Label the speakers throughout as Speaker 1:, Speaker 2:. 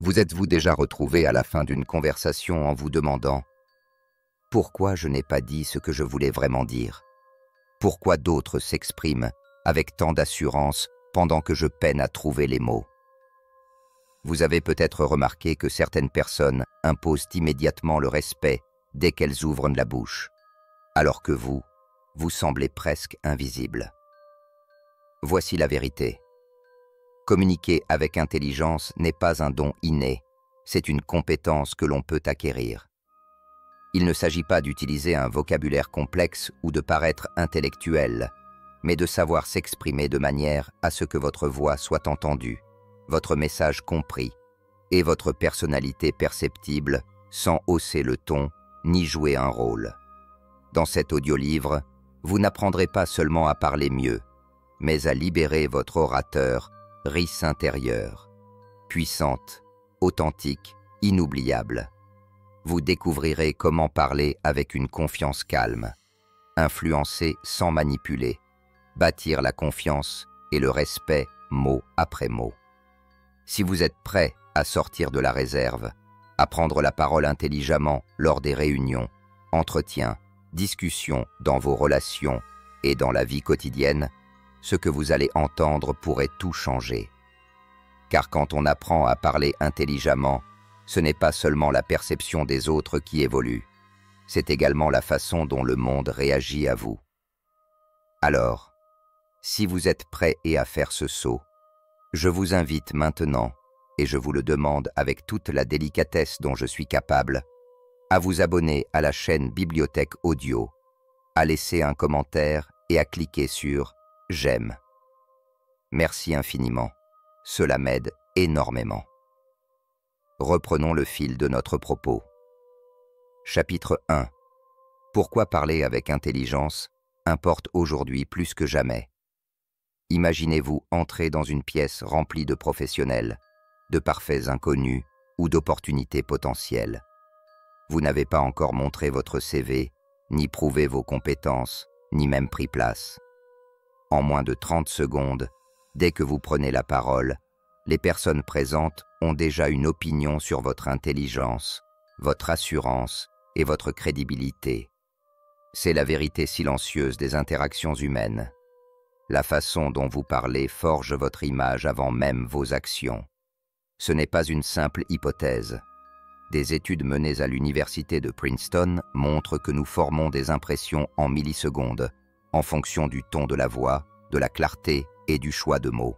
Speaker 1: Vous êtes-vous déjà retrouvé à la fin d'une conversation en vous demandant « Pourquoi je n'ai pas dit ce que je voulais vraiment dire? Pourquoi d'autres s'expriment avec tant d'assurance pendant que je peine à trouver les mots ?» Vous avez peut-être remarqué que certaines personnes imposent immédiatement le respect dès qu'elles ouvrent la bouche, alors que vous semblez presque invisible. Voici la vérité. Communiquer avec intelligence n'est pas un don inné, c'est une compétence que l'on peut acquérir. Il ne s'agit pas d'utiliser un vocabulaire complexe ou de paraître intellectuel, mais de savoir s'exprimer de manière à ce que votre voix soit entendue, votre message compris et votre personnalité perceptible sans hausser le ton ni jouer un rôle. Dans cet audiolivre, vous n'apprendrez pas seulement à parler mieux, mais à libérer votre orateur, riche intérieure, puissante, authentique, inoubliable. Vous découvrirez comment parler avec une confiance calme, influencer sans manipuler, bâtir la confiance et le respect mot après mot. Si vous êtes prêt à sortir de la réserve, à prendre la parole intelligemment lors des réunions, entretiens, discussions dans vos relations et dans la vie quotidienne, ce que vous allez entendre pourrait tout changer. Car quand on apprend à parler intelligemment, ce n'est pas seulement la perception des autres qui évolue, c'est également la façon dont le monde réagit à vous. Alors, si vous êtes prêt à faire ce saut, je vous invite maintenant, et je vous le demande avec toute la délicatesse dont je suis capable, à vous abonner à la chaîne Bibliothèque Audio, à laisser un commentaire et à cliquer sur « J'aime ». Merci infiniment, cela m'aide énormément. Reprenons le fil de notre propos. Chapitre 1. Pourquoi parler avec intelligence importe aujourd'hui plus que jamais. Imaginez-vous entrer dans une pièce remplie de professionnels, de parfaits inconnus ou d'opportunités potentielles. Vous n'avez pas encore montré votre CV, ni prouvé vos compétences, ni même pris place. En moins de 30 secondes, dès que vous prenez la parole, les personnes présentes ont déjà une opinion sur votre intelligence, votre assurance et votre crédibilité. C'est la vérité silencieuse des interactions humaines. La façon dont vous parlez forge votre image avant même vos actions. Ce n'est pas une simple hypothèse. Des études menées à l'université de Princeton montrent que nous formons des impressions en millisecondes, en fonction du ton de la voix, de la clarté et du choix de mots.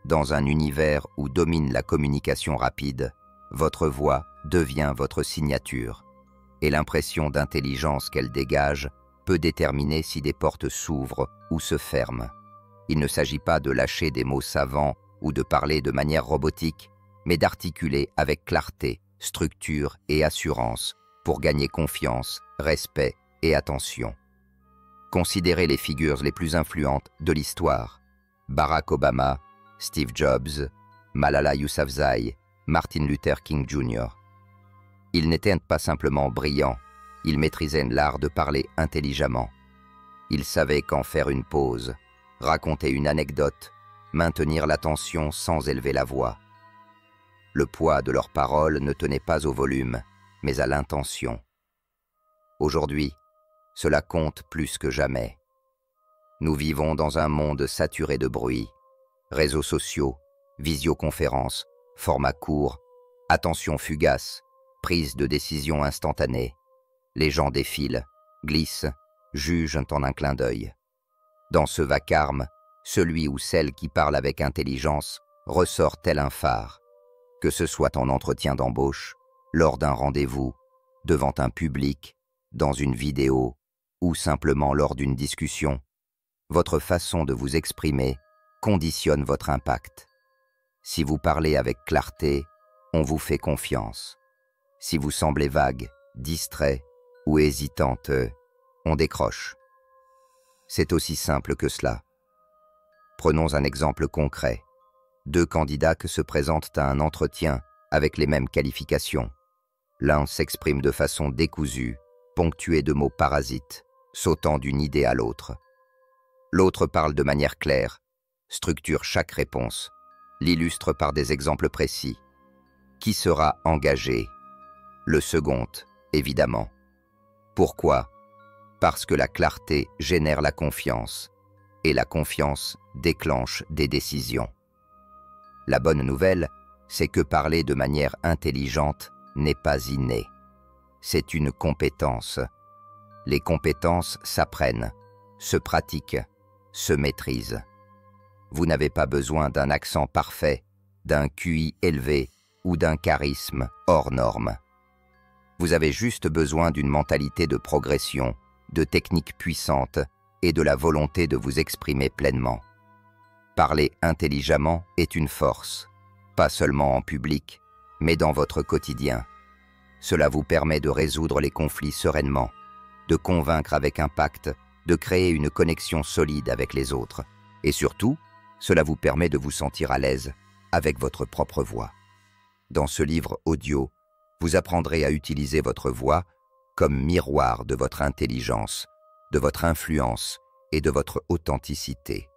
Speaker 1: Dans un univers où domine la communication rapide, votre voix devient votre signature, et l'impression d'intelligence qu'elle dégage peut déterminer si des portes s'ouvrent ou se ferment. Il ne s'agit pas de lâcher des mots savants ou de parler de manière robotique, mais d'articuler avec clarté, structure et assurance pour gagner confiance, respect et attention. Considérez les figures les plus influentes de l'histoire. Barack Obama, Steve Jobs, Malala Yousafzai, Martin Luther King Jr. Ils n'étaient pas simplement brillants, ils maîtrisaient l'art de parler intelligemment. Ils savaient quand faire une pause, raconter une anecdote, maintenir l'attention sans élever la voix. Le poids de leurs paroles ne tenait pas au volume, mais à l'intention. Aujourd'hui, cela compte plus que jamais. Nous vivons dans un monde saturé de bruit. Réseaux sociaux, visioconférences, formats courts, attention fugace, prise de décision instantanée. Les gens défilent, glissent, jugent en un clin d'œil. Dans ce vacarme, celui ou celle qui parle avec intelligence ressort tel un phare. Que ce soit en entretien d'embauche, lors d'un rendez-vous, devant un public, dans une vidéo ou simplement lors d'une discussion, votre façon de vous exprimer conditionne votre impact. Si vous parlez avec clarté, on vous fait confiance. Si vous semblez vague, distrait ou hésitante, on décroche. C'est aussi simple que cela. Prenons un exemple concret. 2 candidats que se présentent à un entretien avec les mêmes qualifications. L'un s'exprime de façon décousue, ponctuée de mots parasites, sautant d'une idée à l'autre. L'autre parle de manière claire, structure chaque réponse, l'illustre par des exemples précis. Qui sera engagé? Le second, évidemment. Pourquoi? Parce que la clarté génère la confiance, et la confiance déclenche des décisions. La bonne nouvelle, c'est que parler de manière intelligente n'est pas inné. C'est une compétence. Les compétences s'apprennent, se pratiquent, se maîtrisent. Vous n'avez pas besoin d'un accent parfait, d'un QI élevé ou d'un charisme hors norme. Vous avez juste besoin d'une mentalité de progression, de techniques puissantes et de la volonté de vous exprimer pleinement. Parler intelligemment est une force, pas seulement en public, mais dans votre quotidien. Cela vous permet de résoudre les conflits sereinement, de convaincre avec impact, de créer une connexion solide avec les autres. Et surtout, cela vous permet de vous sentir à l'aise avec votre propre voix. Dans ce livre audio, vous apprendrez à utiliser votre voix comme miroir de votre intelligence, de votre influence et de votre authenticité.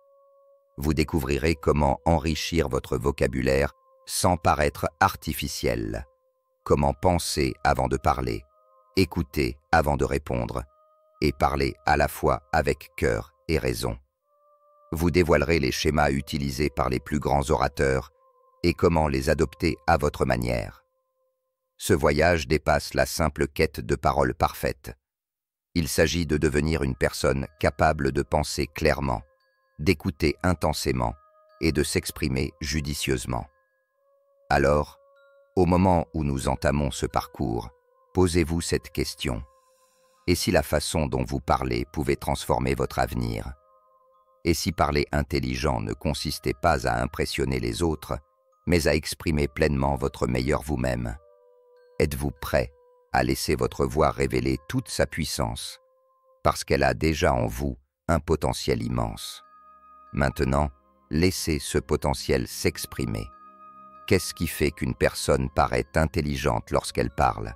Speaker 1: Vous découvrirez comment enrichir votre vocabulaire sans paraître artificiel, comment penser avant de parler, écouter avant de répondre, et parler à la fois avec cœur et raison. Vous dévoilerez les schémas utilisés par les plus grands orateurs et comment les adopter à votre manière. Ce voyage dépasse la simple quête de paroles parfaites. Il s'agit de devenir une personne capable de penser clairement, d'écouter intensément et de s'exprimer judicieusement. Alors, au moment où nous entamons ce parcours, posez-vous cette question. Et si la façon dont vous parlez pouvait transformer votre avenir? Et si parler intelligent ne consistait pas à impressionner les autres, mais à exprimer pleinement votre meilleur vous-même? Êtes-vous prêt à laisser votre voix révéler toute sa puissance, parce qu'elle a déjà en vous un potentiel immense? Maintenant, laissez ce potentiel s'exprimer. Qu'est-ce qui fait qu'une personne paraît intelligente lorsqu'elle parle?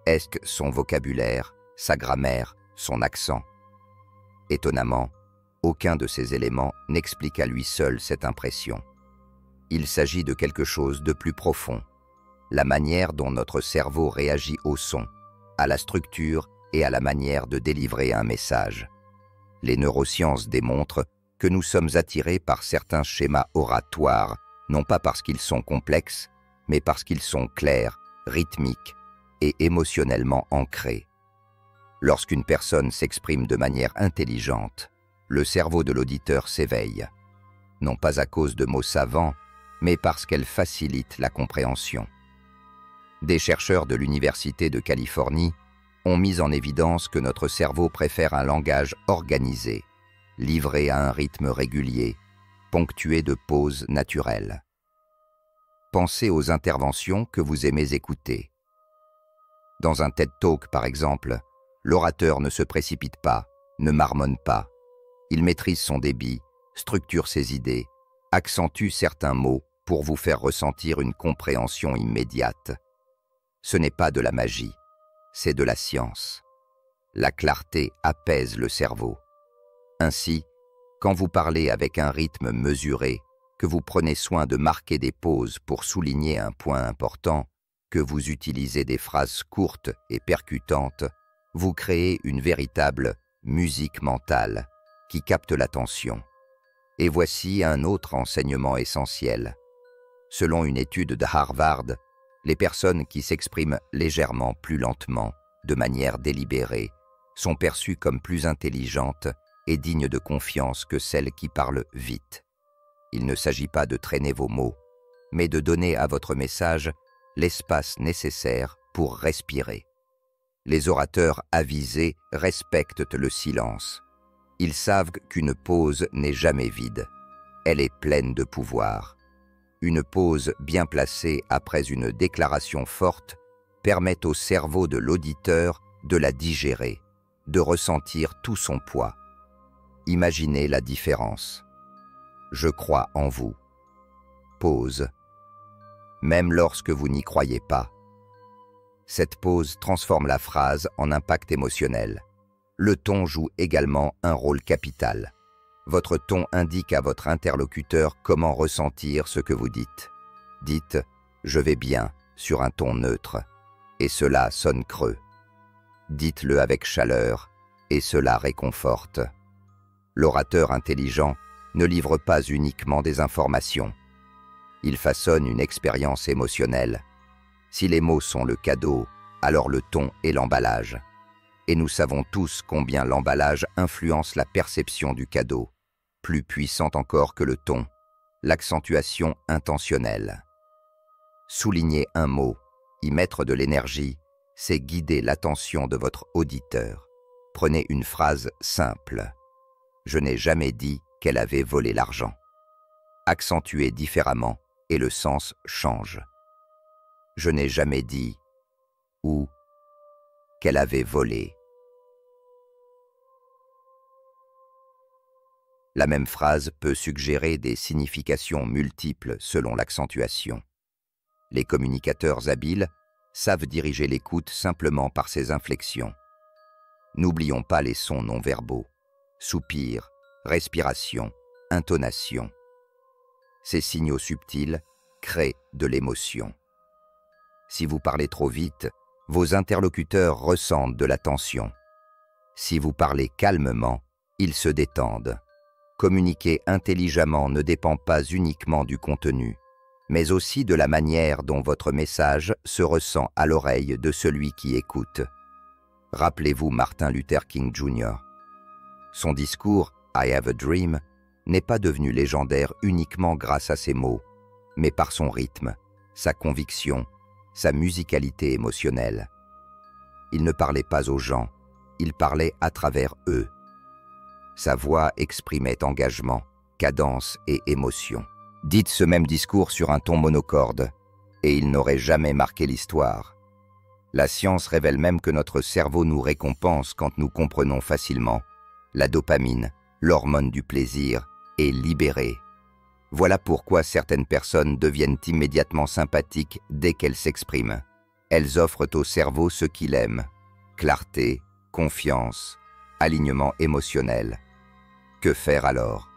Speaker 1: Est-ce que son vocabulaire, sa grammaire, son accent? Étonnamment, aucun de ces éléments n'explique à lui seul cette impression. Il s'agit de quelque chose de plus profond, la manière dont notre cerveau réagit au son, à la structure et à la manière de délivrer un message. Les neurosciences démontrent que nous sommes attirés par certains schémas oratoires, non pas parce qu'ils sont complexes, mais parce qu'ils sont clairs, rythmiques et émotionnellement ancrés. Lorsqu'une personne s'exprime de manière intelligente, le cerveau de l'auditeur s'éveille, non pas à cause de mots savants, mais parce qu'elle facilite la compréhension. Des chercheurs de l'Université de Californie ont mis en évidence que notre cerveau préfère un langage organisé, livré à un rythme régulier, ponctué de pauses naturelles. Pensez aux interventions que vous aimez écouter. Dans un TED Talk, par exemple, l'orateur ne se précipite pas, ne marmonne pas. Il maîtrise son débit, structure ses idées, accentue certains mots pour vous faire ressentir une compréhension immédiate. Ce n'est pas de la magie, c'est de la science. La clarté apaise le cerveau. Ainsi, quand vous parlez avec un rythme mesuré, que vous prenez soin de marquer des pauses pour souligner un point important, que vous utilisez des phrases courtes et percutantes, vous créez une véritable musique mentale qui capte l'attention. Et voici un autre enseignement essentiel. Selon une étude de Harvard, les personnes qui s'expriment légèrement plus lentement, de manière délibérée, sont perçues comme plus intelligentes et dignes de confiance que celles qui parlent vite. Il ne s'agit pas de traîner vos mots, mais de donner à votre message l'espace nécessaire pour respirer. Les orateurs avisés respectent le silence. Ils savent qu'une pause n'est jamais vide. Elle est pleine de pouvoir. Une pause bien placée après une déclaration forte permet au cerveau de l'auditeur de la digérer, de ressentir tout son poids. Imaginez la différence. Je crois en vous. Pause. Même lorsque vous n'y croyez pas. Cette pause transforme la phrase en impact émotionnel. Le ton joue également un rôle capital. Votre ton indique à votre interlocuteur comment ressentir ce que vous dites. Dites Je vais bien sur un ton neutre, et cela sonne creux. Dites-le avec chaleur, et cela réconforte. L'orateur intelligent ne livre pas uniquement des informations. Il façonne une expérience émotionnelle. Si les mots sont le cadeau, alors le ton est l'emballage. Et nous savons tous combien l'emballage influence la perception du cadeau, plus puissante encore que le ton, l'accentuation intentionnelle. Souligner un mot, y mettre de l'énergie, c'est guider l'attention de votre auditeur. Prenez une phrase simple. Je n'ai jamais dit qu'elle avait volé l'argent. Accentuez différemment et le sens change. Je n'ai jamais dit ou qu'elle avait volé. La même phrase peut suggérer des significations multiples selon l'accentuation. Les communicateurs habiles savent diriger l'écoute simplement par ces inflexions. N'oublions pas les sons non verbaux, soupirs, respiration, intonation. Ces signaux subtils créent de l'émotion. Si vous parlez trop vite, vos interlocuteurs ressentent de la tension. Si vous parlez calmement, ils se détendent. Communiquer intelligemment ne dépend pas uniquement du contenu, mais aussi de la manière dont votre message se ressent à l'oreille de celui qui écoute. Rappelez-vous Martin Luther King Jr. Son discours « I have a dream » n'est pas devenu légendaire uniquement grâce à ses mots, mais par son rythme, sa conviction, sa musicalité émotionnelle. Il ne parlait pas aux gens, il parlait à travers eux. Sa voix exprimait engagement, cadence et émotion. Dites ce même discours sur un ton monocorde, et il n'aurait jamais marqué l'histoire. La science révèle même que notre cerveau nous récompense quand nous comprenons facilement. La dopamine, l'hormone du plaisir, est libérée. Voilà pourquoi certaines personnes deviennent immédiatement sympathiques dès qu'elles s'expriment. Elles offrent au cerveau ce qu'il aime: clarté, confiance, alignement émotionnel. Que faire alors?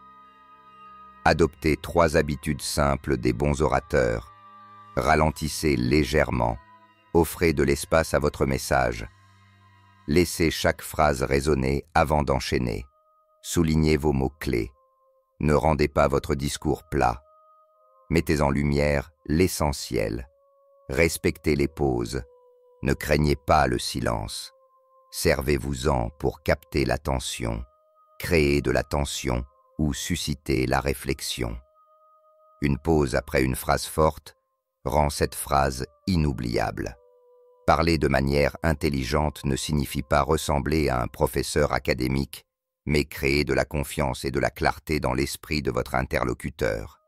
Speaker 1: Adoptez 3 habitudes simples des bons orateurs. Ralentissez légèrement. Offrez de l'espace à votre message. Laissez chaque phrase résonner avant d'enchaîner. Soulignez vos mots-clés. Ne rendez pas votre discours plat. Mettez en lumière l'essentiel. Respectez les pauses. Ne craignez pas le silence. Servez-vous-en pour capter l'attention, créer de la tension ou susciter la réflexion. Une pause après une phrase forte rend cette phrase inoubliable. Parler de manière intelligente ne signifie pas ressembler à un professeur académique, mais créer de la confiance et de la clarté dans l'esprit de votre interlocuteur.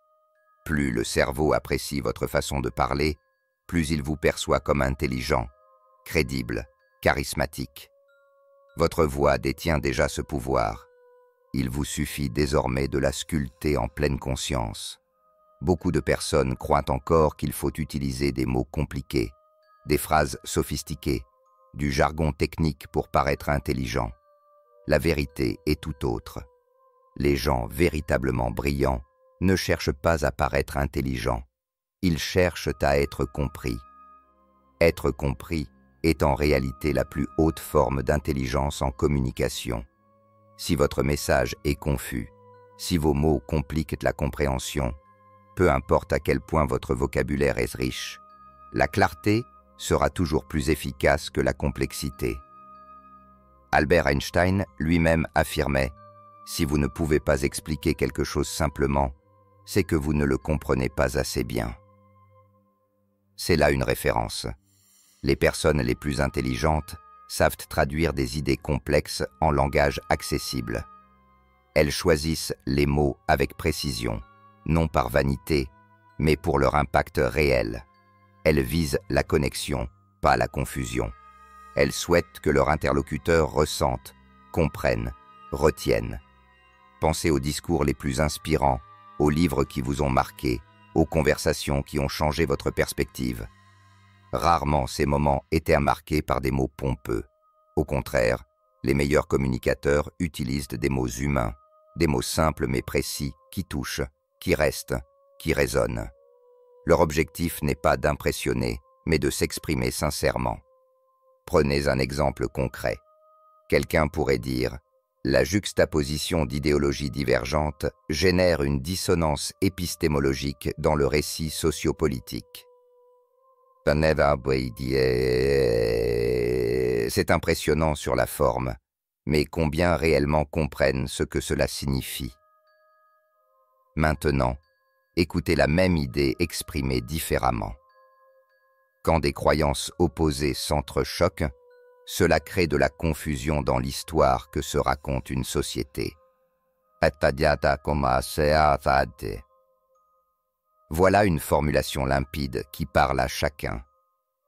Speaker 1: Plus le cerveau apprécie votre façon de parler, plus il vous perçoit comme intelligent, crédible, charismatique. Votre voix détient déjà ce pouvoir. Il vous suffit désormais de la sculpter en pleine conscience. Beaucoup de personnes croient encore qu'il faut utiliser des mots compliqués, des phrases sophistiquées, du jargon technique pour paraître intelligent. La vérité est tout autre. Les gens véritablement brillants ne cherchent pas à paraître intelligents. Ils cherchent à être compris. Être compris est en réalité la plus haute forme d'intelligence en communication. Si votre message est confus, si vos mots compliquent la compréhension, peu importe à quel point votre vocabulaire est riche, la clarté sera toujours plus efficace que la complexité. Albert Einstein lui-même affirmait « Si vous ne pouvez pas expliquer quelque chose simplement, c'est que vous ne le comprenez pas assez bien. » C'est là une référence. Les personnes les plus intelligentes savent traduire des idées complexes en langage accessible. Elles choisissent les mots avec précision, non par vanité, mais pour leur impact réel. Elles visent la connexion, pas la confusion. Elles souhaitent que leur interlocuteur ressente, comprenne, retienne. Pensez aux discours les plus inspirants, aux livres qui vous ont marqué, aux conversations qui ont changé votre perspective. Rarement ces moments étaient marqués par des mots pompeux. Au contraire, les meilleurs communicateurs utilisent des mots humains, des mots simples mais précis qui touchent, qui restent, qui résonnent. Leur objectif n'est pas d'impressionner, mais de s'exprimer sincèrement. Prenez un exemple concret. Quelqu'un pourrait dire « La juxtaposition d'idéologies divergentes génère une dissonance épistémologique dans le récit sociopolitique. » C'est impressionnant sur la forme, mais combien réellement comprennent ce que cela signifie? Maintenant, écoutez la même idée exprimée différemment. Quand des croyances opposées s'entrechoquent, cela crée de la confusion dans l'histoire que se raconte une société. Voilà une formulation limpide qui parle à chacun.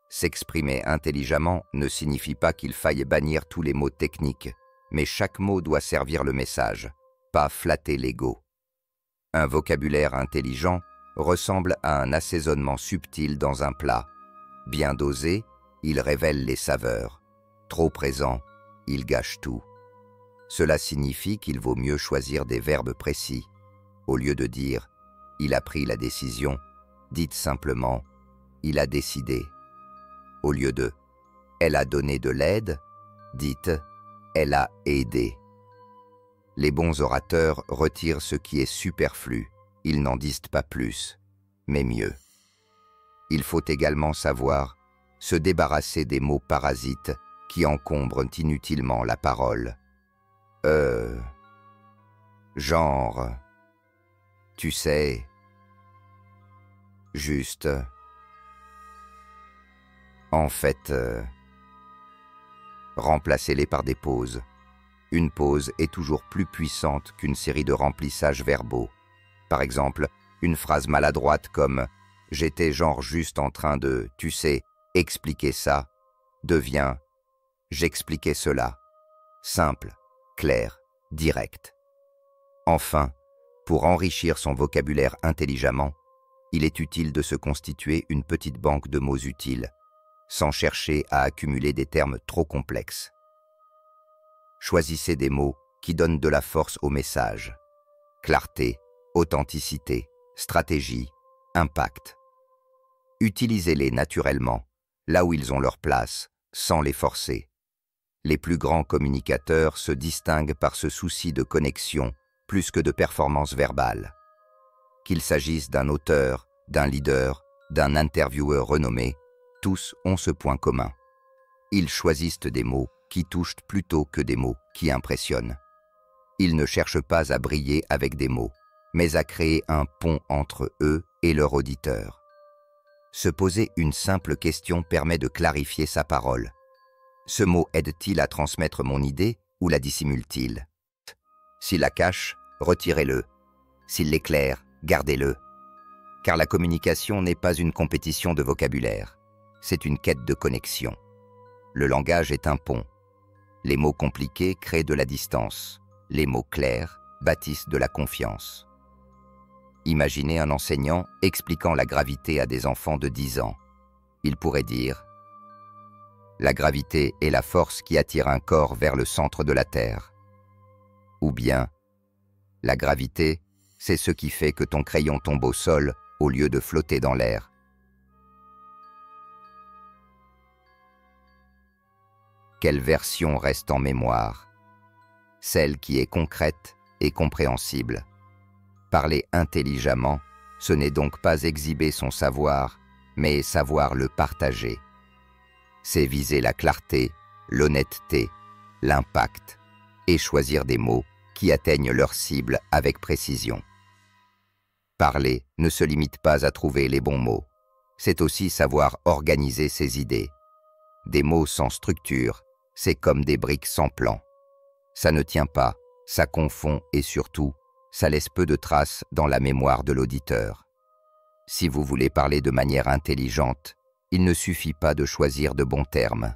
Speaker 1: S'exprimer intelligemment ne signifie pas qu'il faille bannir tous les mots techniques, mais chaque mot doit servir le message, pas flatter l'ego. Un vocabulaire intelligent ressemble à un assaisonnement subtil dans un plat. Bien dosé, il révèle les saveurs. Trop présent, il gâche tout. Cela signifie qu'il vaut mieux choisir des verbes précis. Au lieu de dire « il a pris la décision », dites simplement « il a décidé ». Au lieu de « elle a donné de l'aide », dites « elle a aidé ». Les bons orateurs retirent ce qui est superflu, ils n'en disent pas plus, mais mieux. Il faut également savoir se débarrasser des mots parasites qui encombrent inutilement la parole. Genre, tu sais, juste, en fait, remplacez-les par des pauses. Une pause est toujours plus puissante qu'une série de remplissages verbaux. Par exemple, une phrase maladroite comme « j'étais genre juste en train de, tu sais, expliquer ça » devient « j'expliquais cela ». Simple, clair, direct. Enfin, pour enrichir son vocabulaire intelligemment, il est utile de se constituer une petite banque de mots utiles, sans chercher à accumuler des termes trop complexes. Choisissez des mots qui donnent de la force au message. Clarté, authenticité, stratégie, impact. Utilisez-les naturellement, là où ils ont leur place, sans les forcer. Les plus grands communicateurs se distinguent par ce souci de connexion plus que de performance verbale. Qu'il s'agisse d'un auteur, d'un leader, d'un intervieweur renommé, tous ont ce point commun. Ils choisissent des mots qui touchent plutôt que des mots qui impressionnent. Ils ne cherchent pas à briller avec des mots, mais à créer un pont entre eux et leur auditeur. Se poser une simple question permet de clarifier sa parole. Ce mot aide-t-il à transmettre mon idée ou la dissimule-t-il? S'il la cache, retirez-le. S'il l'éclaire, gardez-le. Car la communication n'est pas une compétition de vocabulaire, c'est une quête de connexion. Le langage est un pont. Les mots compliqués créent de la distance. Les mots clairs bâtissent de la confiance. Imaginez un enseignant expliquant la gravité à des enfants de 10 ans. Il pourrait dire « La gravité est la force qui attire un corps vers le centre de la Terre. » Ou bien « La gravité, c'est ce qui fait que ton crayon tombe au sol au lieu de flotter dans l'air. » Quelle version reste en mémoire? Celle qui est concrète et compréhensible. Parler intelligemment, ce n'est donc pas exhiber son savoir, mais savoir le partager. C'est viser la clarté, l'honnêteté, l'impact, et choisir des mots qui atteignent leur cible avec précision. Parler ne se limite pas à trouver les bons mots, c'est aussi savoir organiser ses idées. Des mots sans structure, c'est comme des briques sans plan. Ça ne tient pas, ça confond et surtout, ça laisse peu de traces dans la mémoire de l'auditeur. Si vous voulez parler de manière intelligente, il ne suffit pas de choisir de bons termes.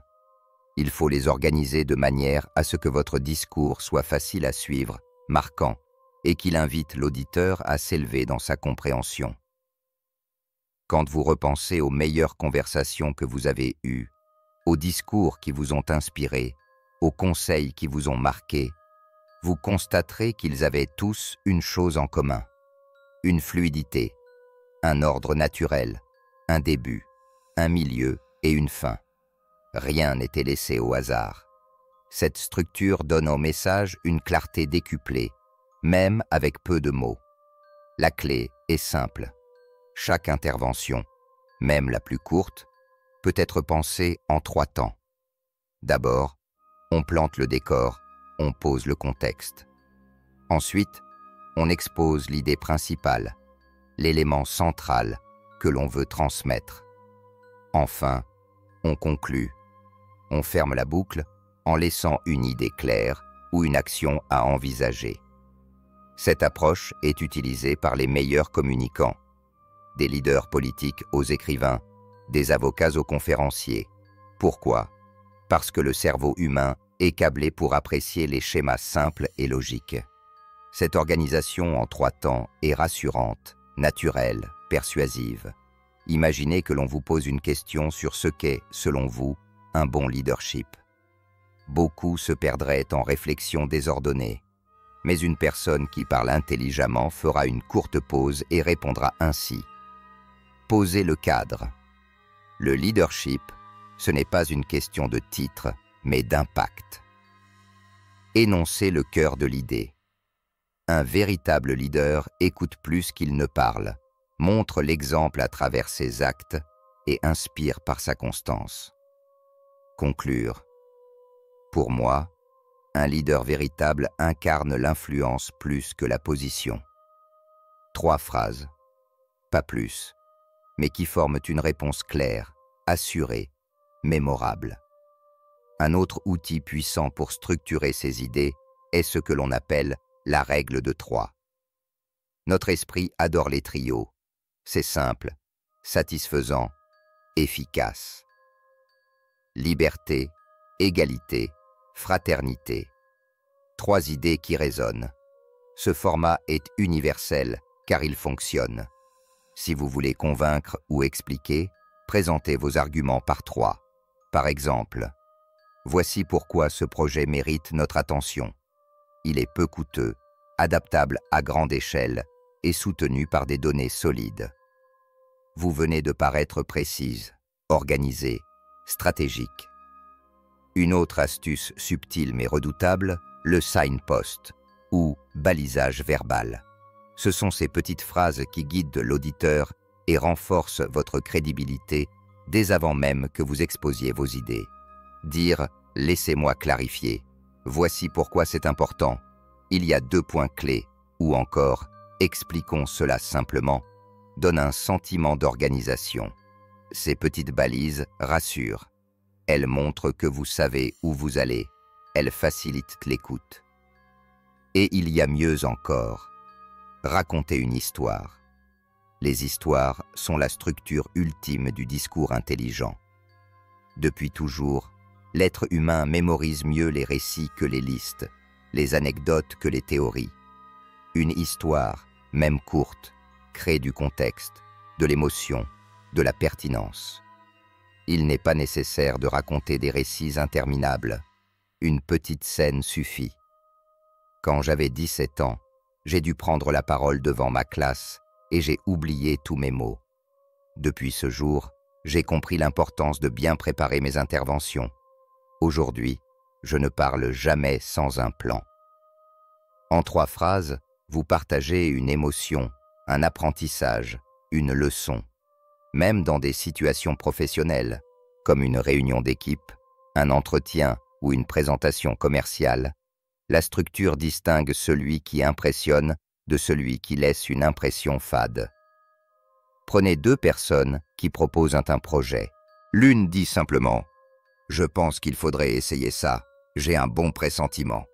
Speaker 1: Il faut les organiser de manière à ce que votre discours soit facile à suivre, marquant, et qu'il invite l'auditeur à s'élever dans sa compréhension. Quand vous repensez aux meilleures conversations que vous avez eues, aux discours qui vous ont inspiré, aux conseils qui vous ont marqué, vous constaterez qu'ils avaient tous une chose en commun, une fluidité. un ordre naturel, un début, un milieu et une fin. Rien n'était laissé au hasard. Cette structure donne au message une clarté décuplée, même avec peu de mots. La clé est simple. Chaque intervention, même la plus courte, peut être pensée en 3 temps. D'abord, on plante le décor, on pose le contexte. Ensuite, on expose l'idée principale, l'élément central que l'on veut transmettre. Enfin, on conclut. On ferme la boucle en laissant une idée claire ou une action à envisager. Cette approche est utilisée par les meilleurs communicants, des leaders politiques aux écrivains, des avocats aux conférenciers. Pourquoi? Parce que le cerveau humain est câblé pour apprécier les schémas simples et logiques. Cette organisation en 3 temps est rassurante, naturelle, persuasive. Imaginez que l'on vous pose une question sur ce qu'est, selon vous, un bon leadership. Beaucoup se perdraient en réflexions désordonnées, mais une personne qui parle intelligemment fera une courte pause et répondra ainsi. Posez le cadre. Le leadership, ce n'est pas une question de titre, mais d'impact. Énoncez le cœur de l'idée. Un véritable leader écoute plus qu'il ne parle, montre l'exemple à travers ses actes et inspire par sa constance. Conclure. Pour moi, un leader véritable incarne l'influence plus que la position. 3 phrases, pas plus, mais qui forment une réponse claire, assurée, mémorable. Un autre outil puissant pour structurer ces idées est ce que l'on appelle la règle de 3. Notre esprit adore les trios. C'est simple, satisfaisant, efficace. Liberté, égalité, fraternité. 3 idées qui résonnent. Ce format est universel car il fonctionne. Si vous voulez convaincre ou expliquer, présentez vos arguments par 3. Par exemple, voici pourquoi ce projet mérite notre attention. Il est peu coûteux, adaptable à grande échelle et soutenu par des données solides. Vous venez de paraître précise, organisée, stratégique. Une autre astuce subtile mais redoutable, le signpost, ou balisage verbal. Ce sont ces petites phrases qui guident l'auditeur et renforcent votre crédibilité dès avant même que vous exposiez vos idées. Dire « laissez-moi clarifier », voici pourquoi c'est important, il y a 2 points clés, ou encore « expliquons cela simplement », donne un sentiment d'organisation. Ces petites balises rassurent. Elles montrent que vous savez où vous allez. Elles facilitent l'écoute. Et il y a mieux encore. Racontez une histoire. Les histoires sont la structure ultime du discours intelligent. Depuis toujours, l'être humain mémorise mieux les récits que les listes, les anecdotes que les théories. Une histoire, même courte, crée du contexte, de l'émotion, de la pertinence. Il n'est pas nécessaire de raconter des récits interminables. Une petite scène suffit. Quand j'avais 17 ans, j'ai dû prendre la parole devant ma classe et j'ai oublié tous mes mots. Depuis ce jour, j'ai compris l'importance de bien préparer mes interventions. Aujourd'hui, je ne parle jamais sans un plan. En 3 phrases, vous partagez une émotion, un apprentissage, une leçon. Même dans des situations professionnelles, comme une réunion d'équipe, un entretien ou une présentation commerciale, la structure distingue celui qui impressionne de celui qui laisse une impression fade. Prenez 2 personnes qui proposent un projet. L'une dit simplement « Je pense qu'il faudrait essayer ça, j'ai un bon pressentiment ».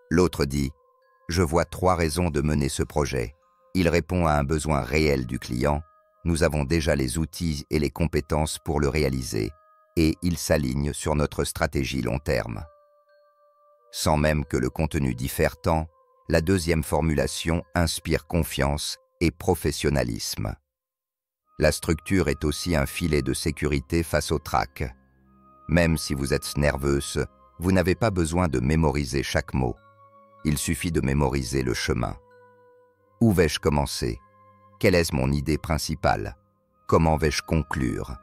Speaker 1: L'autre dit « Je vois 3 raisons de mener ce projet. Il répond à un besoin réel du client. Nous avons déjà les outils et les compétences pour le réaliser, et il s'aligne sur notre stratégie long terme. » Sans même que le contenu diffère tant, la 2e formulation inspire confiance et professionnalisme. La structure est aussi un filet de sécurité face au trac. Même si vous êtes nerveuse, vous n'avez pas besoin de mémoriser chaque mot. Il suffit de mémoriser le chemin. Où vais-je commencer? Quelle est mon idée principale? Comment vais-je conclure?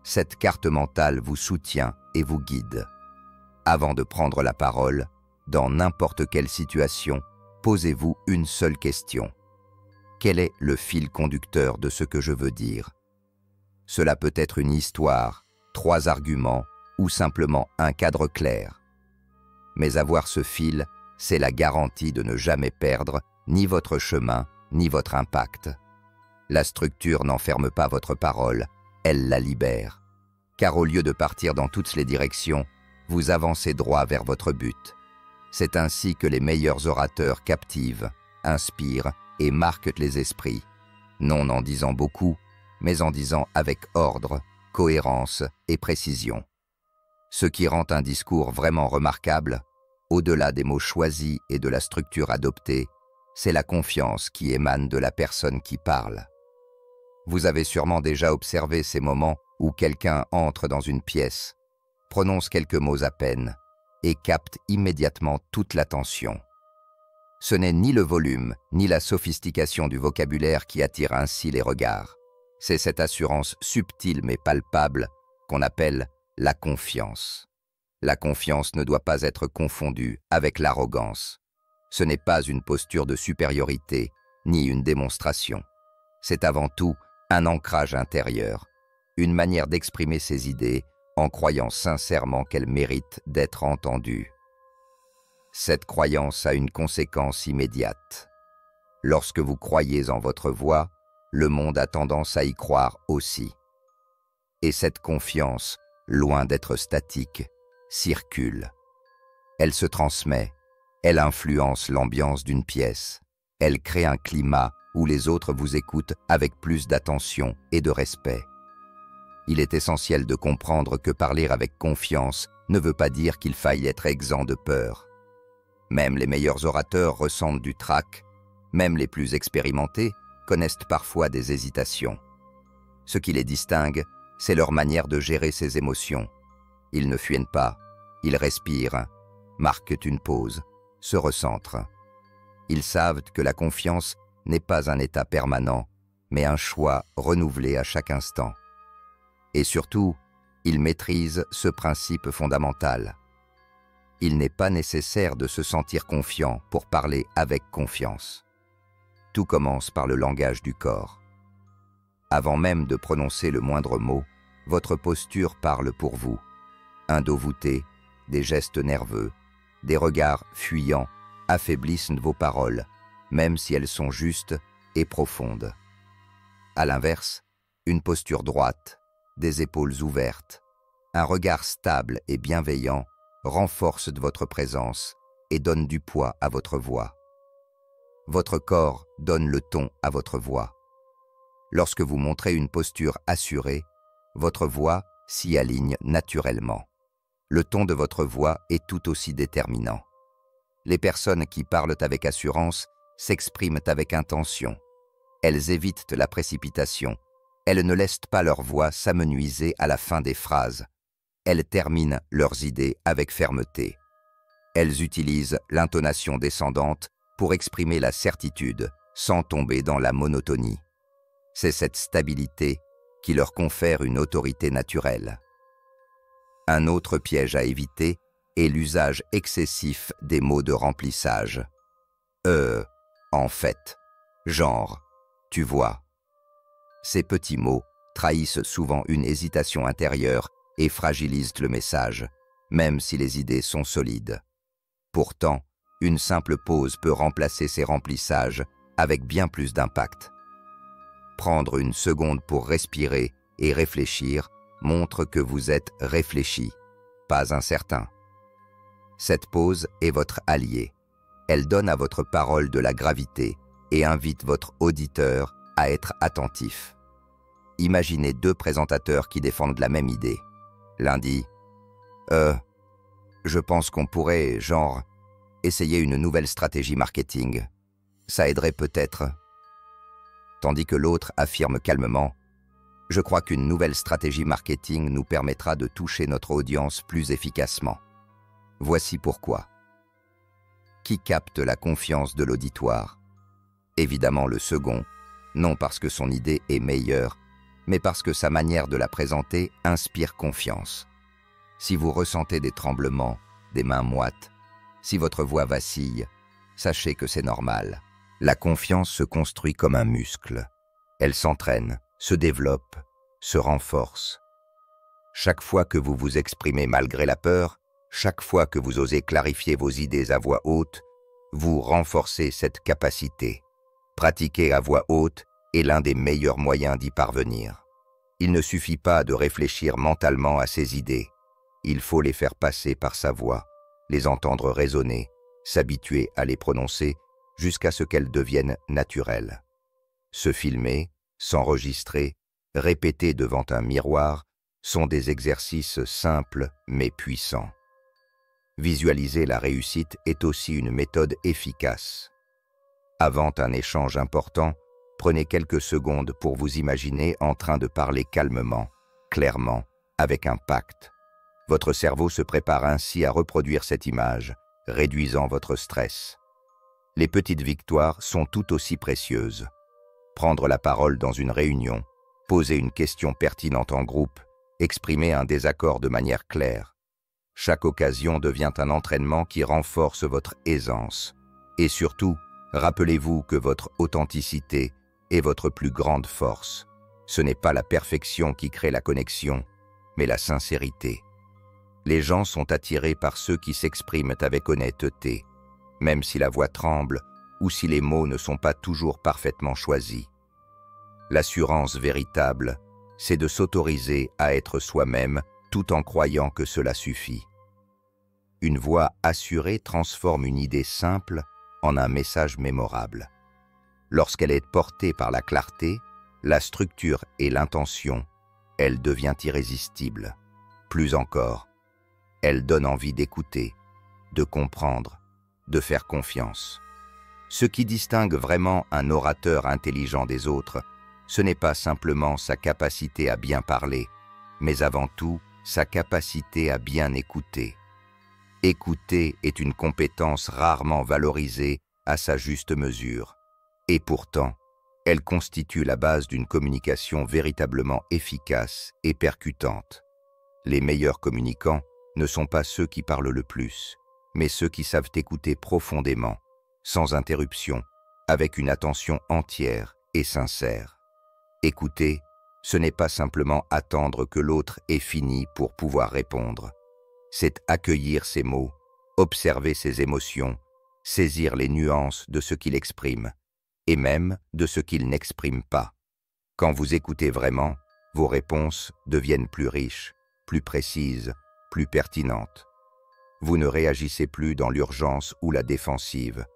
Speaker 1: Cette carte mentale vous soutient et vous guide. Avant de prendre la parole, dans n'importe quelle situation, posez-vous une seule question. Quel est le fil conducteur de ce que je veux dire? Cela peut être une histoire, 3 arguments ou simplement un cadre clair. Mais avoir ce fil, c'est la garantie de ne jamais perdre ni votre chemin, ni votre impact. La structure n'enferme pas votre parole, elle la libère. Car au lieu de partir dans toutes les directions, vous avancez droit vers votre but. C'est ainsi que les meilleurs orateurs captivent, inspirent et marquent les esprits, non en disant beaucoup, mais en disant avec ordre, cohérence et précision. Ce qui rend un discours vraiment remarquable, au-delà des mots choisis et de la structure adoptée, c'est la confiance qui émane de la personne qui parle. Vous avez sûrement déjà observé ces moments où quelqu'un entre dans une pièce, prononce quelques mots à peine et capte immédiatement toute l'attention. Ce n'est ni le volume, ni la sophistication du vocabulaire qui attire ainsi les regards. C'est cette assurance subtile mais palpable qu'on appelle la confiance. La confiance ne doit pas être confondue avec l'arrogance. Ce n'est pas une posture de supériorité, ni une démonstration. C'est avant tout un ancrage intérieur, une manière d'exprimer ses idées en croyant sincèrement qu'elles méritent d'être entendues. Cette croyance a une conséquence immédiate. Lorsque vous croyez en votre voix, le monde a tendance à y croire aussi. Et cette confiance, loin d'être statique, circule. Elle se transmet, elle influence l'ambiance d'une pièce, elle crée un climat où les autres vous écoutent avec plus d'attention et de respect. Il est essentiel de comprendre que parler avec confiance ne veut pas dire qu'il faille être exempt de peur. Même les meilleurs orateurs ressentent du trac, même les plus expérimentés connaissent parfois des hésitations. Ce qui les distingue, c'est leur manière de gérer ces émotions. Ils ne fuient pas, ils respirent, marquent une pause, se recentrent. Ils savent que la confiance n'est pas un état permanent, mais un choix renouvelé à chaque instant. Et surtout, ils maîtrisent ce principe fondamental. Il n'est pas nécessaire de se sentir confiant pour parler avec confiance. Tout commence par le langage du corps. Avant même de prononcer le moindre mot, votre posture parle pour vous. Un dos voûté, des gestes nerveux, des regards fuyants affaiblissent vos paroles, même si elles sont justes et profondes. À l'inverse, une posture droite, des épaules ouvertes, un regard stable et bienveillant renforce votre présence et donne du poids à votre voix. Votre corps donne le ton à votre voix. Lorsque vous montrez une posture assurée, votre voix s'y aligne naturellement. Le ton de votre voix est tout aussi déterminant. Les personnes qui parlent avec assurance s'expriment avec intention. Elles évitent la précipitation. Elles ne laissent pas leur voix s'amenuiser à la fin des phrases. Elles terminent leurs idées avec fermeté. Elles utilisent l'intonation descendante pour exprimer la certitude sans tomber dans la monotonie. C'est cette stabilité qui leur confère une autorité naturelle. Un autre piège à éviter est l'usage excessif des mots de remplissage. En fait, genre, tu vois. Ces petits mots trahissent souvent une hésitation intérieure et fragilisent le message, même si les idées sont solides. Pourtant, une simple pause peut remplacer ces remplissages avec bien plus d'impact. Prendre une seconde pour respirer et réfléchir montre que vous êtes réfléchi, pas incertain. Cette pause est votre allié. Elle donne à votre parole de la gravité et invite votre auditeur à être attentif. Imaginez 2 présentateurs qui défendent la même idée. L'un dit « je pense qu'on pourrait, genre, essayer une nouvelle stratégie marketing. Ça aiderait peut-être. » Tandis que l'autre affirme calmement « Je crois qu'une nouvelle stratégie marketing nous permettra de toucher notre audience plus efficacement. Voici pourquoi. » Qui capte la confiance de l'auditoire? Évidemment le second, non parce que son idée est meilleure, mais parce que sa manière de la présenter inspire confiance. Si vous ressentez des tremblements, des mains moites, si votre voix vacille, sachez que c'est normal. La confiance se construit comme un muscle. Elle s'entraîne, se développe, se renforce. Chaque fois que vous vous exprimez malgré la peur, chaque fois que vous osez clarifier vos idées à voix haute, vous renforcez cette capacité. Pratiquer à voix haute est l'un des meilleurs moyens d'y parvenir. Il ne suffit pas de réfléchir mentalement à ses idées. Il faut les faire passer par sa voix, les entendre résonner, s'habituer à les prononcer jusqu'à ce qu'elles deviennent naturelles. Se filmer, s'enregistrer, répéter devant un miroir sont des exercices simples mais puissants. Visualiser la réussite est aussi une méthode efficace. Avant un échange important, prenez quelques secondes pour vous imaginer en train de parler calmement, clairement, avec impact. Votre cerveau se prépare ainsi à reproduire cette image, réduisant votre stress. Les petites victoires sont tout aussi précieuses. Prendre la parole dans une réunion, poser une question pertinente en groupe, exprimer un désaccord de manière claire. Chaque occasion devient un entraînement qui renforce votre aisance. Et surtout, rappelez-vous que votre authenticité est votre plus grande force. Ce n'est pas la perfection qui crée la connexion, mais la sincérité. Les gens sont attirés par ceux qui s'expriment avec honnêteté, même si la voix tremble ou si les mots ne sont pas toujours parfaitement choisis. L'assurance véritable, c'est de s'autoriser à être soi-même tout en croyant que cela suffit. Une voix assurée transforme une idée simple en un message mémorable. Lorsqu'elle est portée par la clarté, la structure et l'intention, elle devient irrésistible. Plus encore, elle donne envie d'écouter, de comprendre, de faire confiance. Ce qui distingue vraiment un orateur intelligent des autres, ce n'est pas simplement sa capacité à bien parler, mais avant tout sa capacité à bien écouter. Écouter est une compétence rarement valorisée à sa juste mesure, et pourtant, elle constitue la base d'une communication véritablement efficace et percutante. Les meilleurs communicants ne sont pas ceux qui parlent le plus, mais ceux qui savent écouter profondément, sans interruption, avec une attention entière et sincère. Écouter, ce n'est pas simplement attendre que l'autre ait fini pour pouvoir répondre. C'est accueillir ses mots, observer ses émotions, saisir les nuances de ce qu'il exprime, et même de ce qu'il n'exprime pas. Quand vous écoutez vraiment, vos réponses deviennent plus riches, plus précises, plus pertinentes. Vous ne réagissez plus dans l'urgence ou la défensive.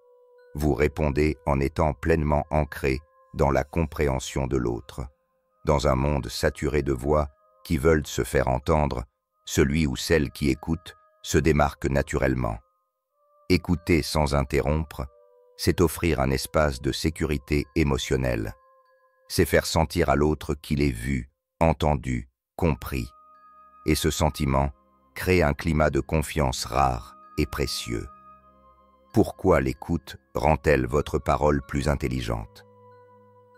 Speaker 1: Vous répondez en étant pleinement ancré dans la compréhension de l'autre. Dans un monde saturé de voix qui veulent se faire entendre, celui ou celle qui écoute se démarque naturellement. Écouter sans interrompre, c'est offrir un espace de sécurité émotionnelle. C'est faire sentir à l'autre qu'il est vu, entendu, compris. Et ce sentiment crée un climat de confiance rare et précieux. Pourquoi l'écoute rend-elle votre parole plus intelligente?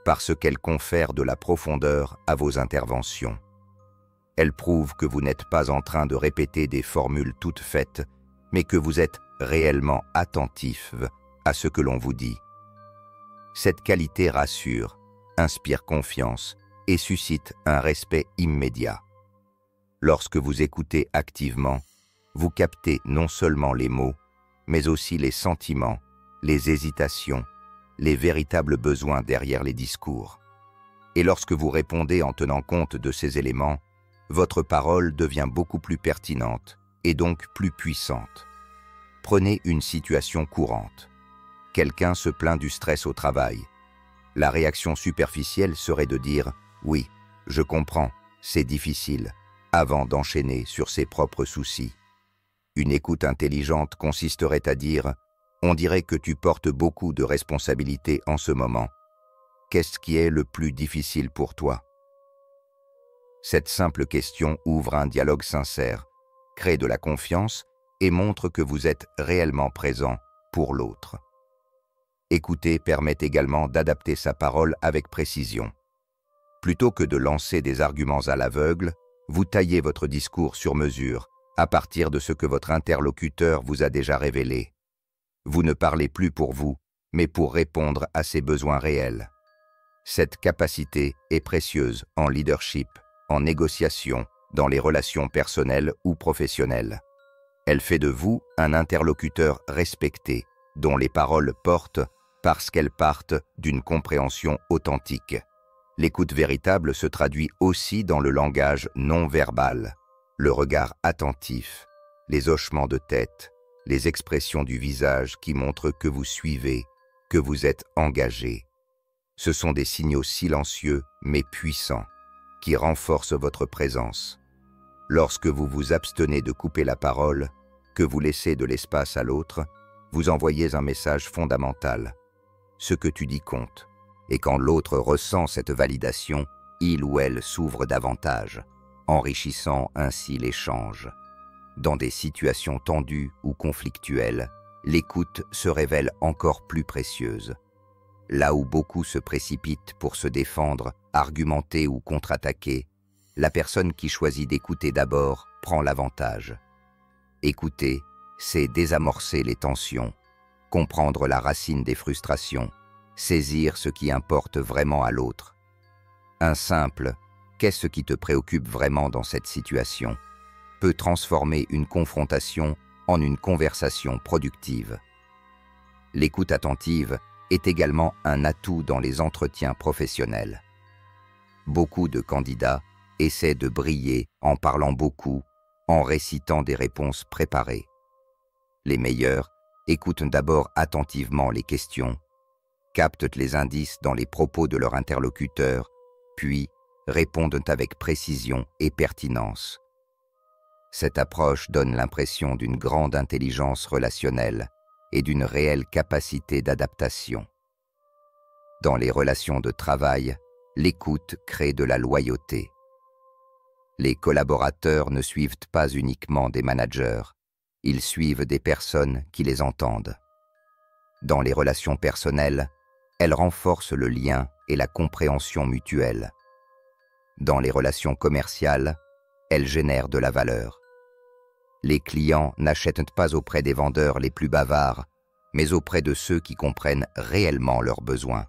Speaker 1: Parce qu'elle confère de la profondeur à vos interventions. Elle prouve que vous n'êtes pas en train de répéter des formules toutes faites, mais que vous êtes réellement attentif à ce que l'on vous dit. Cette qualité rassure, inspire confiance et suscite un respect immédiat. Lorsque vous écoutez activement, vous captez non seulement les mots, mais aussi les sentiments, les hésitations, les véritables besoins derrière les discours. Et lorsque vous répondez en tenant compte de ces éléments, votre parole devient beaucoup plus pertinente et donc plus puissante. Prenez une situation courante. Quelqu'un se plaint du stress au travail. La réaction superficielle serait de dire « Oui, je comprends, c'est difficile », avant d'enchaîner sur ses propres soucis. Une écoute intelligente consisterait à dire « On dirait que tu portes beaucoup de responsabilités en ce moment. Qu'est-ce qui est le plus difficile pour toi ?» Cette simple question ouvre un dialogue sincère, crée de la confiance et montre que vous êtes réellement présent pour l'autre. Écouter permet également d'adapter sa parole avec précision. Plutôt que de lancer des arguments à l'aveugle, vous taillez votre discours sur mesure, à partir de ce que votre interlocuteur vous a déjà révélé. Vous ne parlez plus pour vous, mais pour répondre à ses besoins réels. Cette capacité est précieuse en leadership, en négociation, dans les relations personnelles ou professionnelles. Elle fait de vous un interlocuteur respecté, dont les paroles portent parce qu'elles partent d'une compréhension authentique. L'écoute véritable se traduit aussi dans le langage non verbal, le regard attentif, les hochements de tête, les expressions du visage qui montrent que vous suivez, que vous êtes engagé. Ce sont des signaux silencieux mais puissants qui renforcent votre présence. Lorsque vous vous abstenez de couper la parole, que vous laissez de l'espace à l'autre, vous envoyez un message fondamental. Ce que tu dis compte. Et quand l'autre ressent cette validation, il ou elle s'ouvre davantage, enrichissant ainsi l'échange. Dans des situations tendues ou conflictuelles, l'écoute se révèle encore plus précieuse. Là où beaucoup se précipitent pour se défendre, argumenter ou contre-attaquer, la personne qui choisit d'écouter d'abord prend l'avantage. Écouter, c'est désamorcer les tensions, comprendre la racine des frustrations, saisir ce qui importe vraiment à l'autre. Un simple « qu'est-ce qui te préoccupe vraiment dans cette situation ?» peut transformer une confrontation en une conversation productive. L'écoute attentive est également un atout dans les entretiens professionnels. Beaucoup de candidats essaient de briller en parlant beaucoup, en récitant des réponses préparées. Les meilleurs écoutent d'abord attentivement les questions, captent les indices dans les propos de leur interlocuteur, puis répondent avec précision et pertinence. Cette approche donne l'impression d'une grande intelligence relationnelle et d'une réelle capacité d'adaptation. Dans les relations de travail, l'écoute crée de la loyauté. Les collaborateurs ne suivent pas uniquement des managers, ils suivent des personnes qui les entendent. Dans les relations personnelles, elles renforcent le lien et la compréhension mutuelle. Dans les relations commerciales, elles génèrent de la valeur. Les clients n'achètent pas auprès des vendeurs les plus bavards, mais auprès de ceux qui comprennent réellement leurs besoins.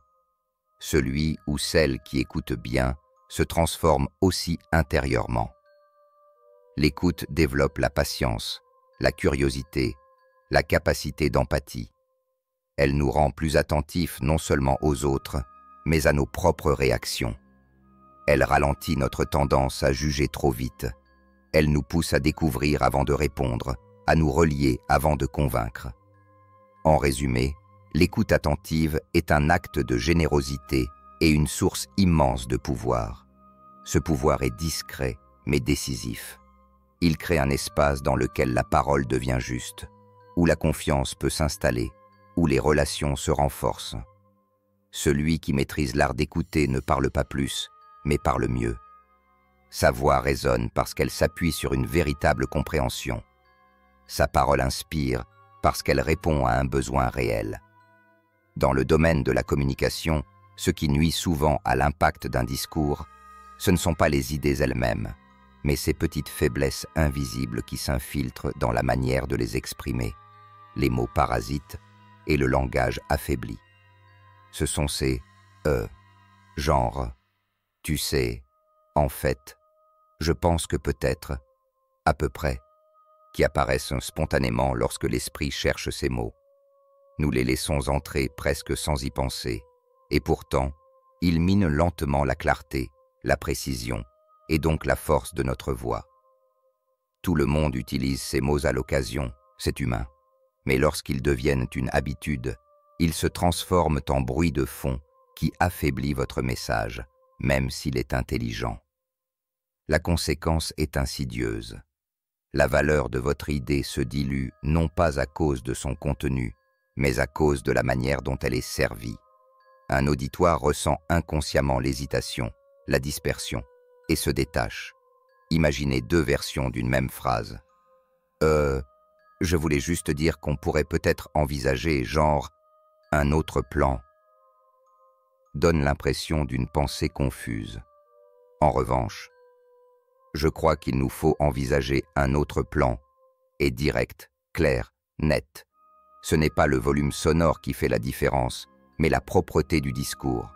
Speaker 1: Celui ou celle qui écoute bien se transforme aussi intérieurement. L'écoute développe la patience, la curiosité, la capacité d'empathie. Elle nous rend plus attentifs non seulement aux autres, mais à nos propres réactions. Elle ralentit notre tendance à juger trop vite. Elle nous pousse à découvrir avant de répondre, à nous relier avant de convaincre. En résumé, l'écoute attentive est un acte de générosité et une source immense de pouvoir. Ce pouvoir est discret, mais décisif. Il crée un espace dans lequel la parole devient juste, où la confiance peut s'installer, où les relations se renforcent. Celui qui maîtrise l'art d'écouter ne parle pas plus, mais parle mieux. Sa voix résonne parce qu'elle s'appuie sur une véritable compréhension. Sa parole inspire parce qu'elle répond à un besoin réel. Dans le domaine de la communication, ce qui nuit souvent à l'impact d'un discours, ce ne sont pas les idées elles-mêmes, mais ces petites faiblesses invisibles qui s'infiltrent dans la manière de les exprimer, les mots parasites et le langage affaibli. Ce sont ces « genre »,« tu sais »,« en fait »,« je pense que peut-être »,« à peu près », qui apparaissent spontanément lorsque l'esprit cherche ces mots. Nous les laissons entrer presque sans y penser, et pourtant, ils minent lentement la clarté, la précision, et donc la force de notre voix. Tout le monde utilise ces mots à l'occasion, c'est humain, mais lorsqu'ils deviennent une habitude, ils se transforment en bruit de fond qui affaiblit votre message, même s'il est intelligent. La conséquence est insidieuse. La valeur de votre idée se dilue non pas à cause de son contenu, mais à cause de la manière dont elle est servie. Un auditoire ressent inconsciemment l'hésitation, la dispersion, et se détache. Imaginez deux versions d'une même phrase. Je voulais juste dire qu'on pourrait peut-être envisager genre, Un autre plan donne l'impression d'une pensée confuse. En revanche, je crois qu'il nous faut envisager un autre plan, et direct, clair, net. Ce n'est pas le volume sonore qui fait la différence, mais la propreté du discours.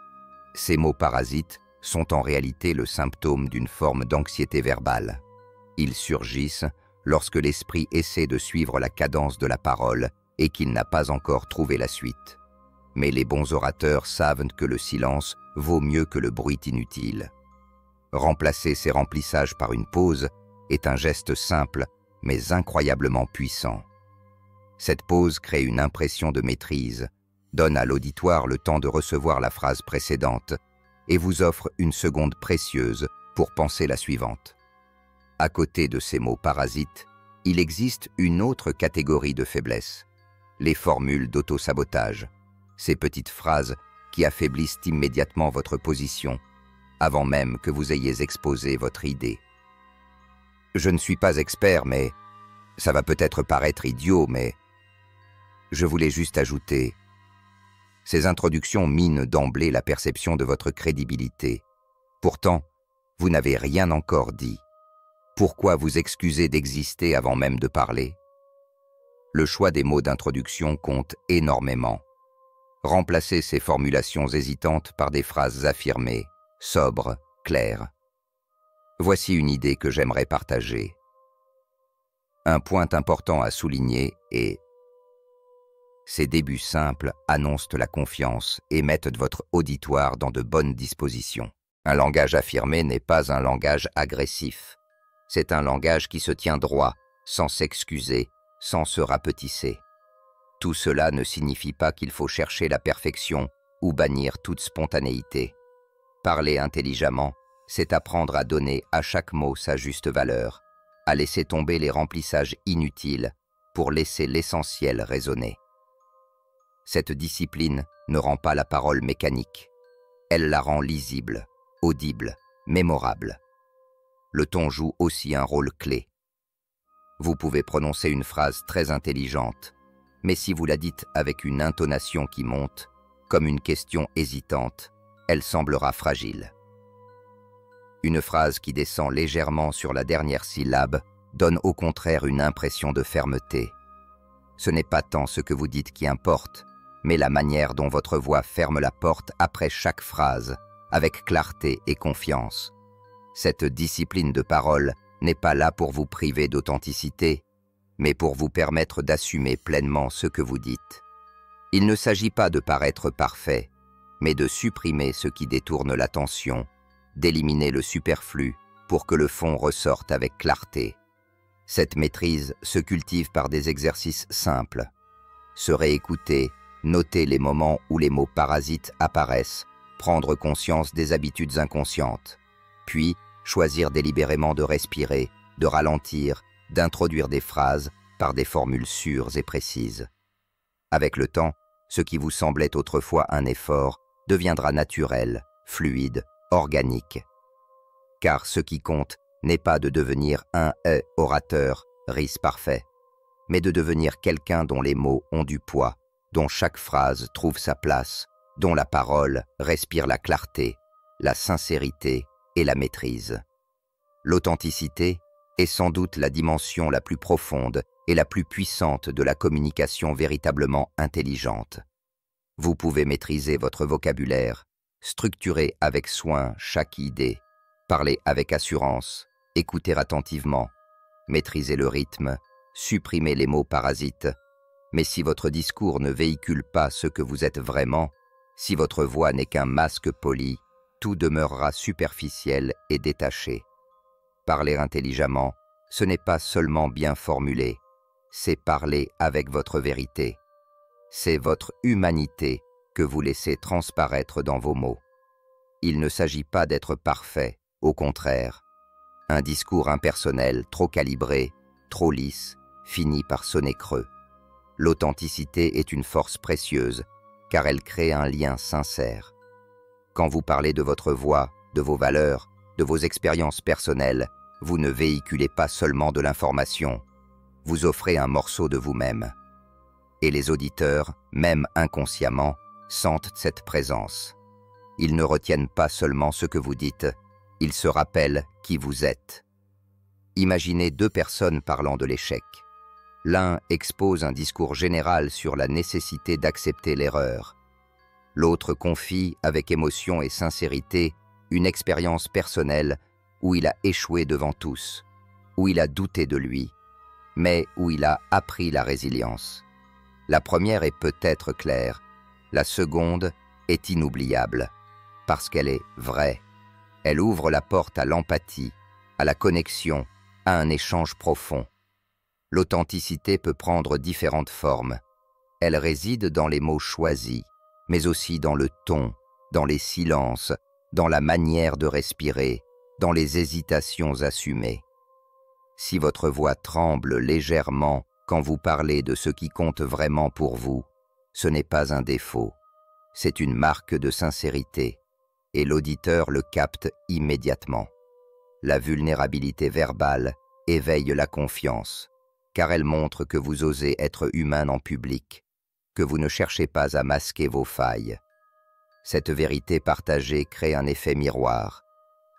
Speaker 1: Ces mots parasites sont en réalité le symptôme d'une forme d'anxiété verbale. Ils surgissent lorsque l'esprit essaie de suivre la cadence de la parole et qu'il n'a pas encore trouvé la suite. Mais les bons orateurs savent que le silence vaut mieux que le bruit inutile. Remplacer ces remplissages par une pause est un geste simple, mais incroyablement puissant. Cette pause crée une impression de maîtrise, donne à l'auditoire le temps de recevoir la phrase précédente et vous offre une seconde précieuse pour penser la suivante. À côté de ces mots parasites, il existe une autre catégorie de faiblesses, les formules d'auto-sabotage, ces petites phrases qui affaiblissent immédiatement votre position, avant même que vous ayez exposé votre idée. Je ne suis pas expert, mais ça va peut-être paraître idiot, mais je voulais juste ajouter, ces introductions minent d'emblée la perception de votre crédibilité. Pourtant, vous n'avez rien encore dit. Pourquoi vous excuser d'exister avant même de parler? Le choix des mots d'introduction compte énormément. Remplacez ces formulations hésitantes par des phrases affirmées, sobres, claires. Voici une idée que j'aimerais partager. Un point important à souligner est: ces débuts simples annoncent la confiance et mettent votre auditoire dans de bonnes dispositions. Un langage affirmé n'est pas un langage agressif. C'est un langage qui se tient droit, sans s'excuser, sans se rapetisser. Tout cela ne signifie pas qu'il faut chercher la perfection ou bannir toute spontanéité. Parler intelligemment, c'est apprendre à donner à chaque mot sa juste valeur, à laisser tomber les remplissages inutiles pour laisser l'essentiel résonner. Cette discipline ne rend pas la parole mécanique. Elle la rend lisible, audible, mémorable. Le ton joue aussi un rôle clé. Vous pouvez prononcer une phrase très intelligente, mais si vous la dites avec une intonation qui monte, comme une question hésitante, elle semblera fragile. Une phrase qui descend légèrement sur la dernière syllabe donne au contraire une impression de fermeté. Ce n'est pas tant ce que vous dites qui importe, mais la manière dont votre voix ferme la porte après chaque phrase, avec clarté et confiance. Cette discipline de parole n'est pas là pour vous priver d'authenticité, mais pour vous permettre d'assumer pleinement ce que vous dites. Il ne s'agit pas de paraître parfait, mais de supprimer ce qui détourne l'attention, d'éliminer le superflu pour que le fond ressorte avec clarté. Cette maîtrise se cultive par des exercices simples. Se réécouter, noter les moments où les mots parasites apparaissent, prendre conscience des habitudes inconscientes, puis choisir délibérément de respirer, de ralentir, d'introduire des phrases par des formules sûres et précises. Avec le temps, ce qui vous semblait autrefois un effort deviendra naturel, fluide, organique. Car ce qui compte n'est pas de devenir un orateur, riche parfait, mais de devenir quelqu'un dont les mots ont du poids, dont chaque phrase trouve sa place, dont la parole respire la clarté, la sincérité et la maîtrise. L'authenticité est sans doute la dimension la plus profonde et la plus puissante de la communication véritablement intelligente. Vous pouvez maîtriser votre vocabulaire, structurer avec soin chaque idée, parler avec assurance, écouter attentivement, maîtriser le rythme, supprimer les mots parasites. Mais si votre discours ne véhicule pas ce que vous êtes vraiment, si votre voix n'est qu'un masque poli, tout demeurera superficiel et détaché. Parler intelligemment, ce n'est pas seulement bien formulé, c'est parler avec votre vérité. C'est votre humanité que vous laissez transparaître dans vos mots. Il ne s'agit pas d'être parfait, au contraire. Un discours impersonnel, trop calibré, trop lisse, finit par sonner creux. L'authenticité est une force précieuse, car elle crée un lien sincère. Quand vous parlez de votre voix, de vos valeurs, de vos expériences personnelles, vous ne véhiculez pas seulement de l'information, vous offrez un morceau de vous-même. et les auditeurs, même inconsciemment, sentent cette présence. Ils ne retiennent pas seulement ce que vous dites, ils se rappellent qui vous êtes. Imaginez deux personnes parlant de l'échec. L'un expose un discours général sur la nécessité d'accepter l'erreur. L'autre confie, avec émotion et sincérité, une expérience personnelle où il a échoué devant tous, où il a douté de lui, mais où il a appris la résilience. La première est peut-être claire, la seconde est inoubliable, parce qu'elle est vraie. Elle ouvre la porte à l'empathie, à la connexion, à un échange profond. L'authenticité peut prendre différentes formes. Elle réside dans les mots choisis, mais aussi dans le ton, dans les silences, dans la manière de respirer, dans les hésitations assumées. Si votre voix tremble légèrement quand vous parlez de ce qui compte vraiment pour vous, ce n'est pas un défaut, c'est une marque de sincérité, et l'auditeur le capte immédiatement. La vulnérabilité verbale éveille la confiance, car elle montre que vous osez être humain en public, que vous ne cherchez pas à masquer vos failles. Cette vérité partagée crée un effet miroir.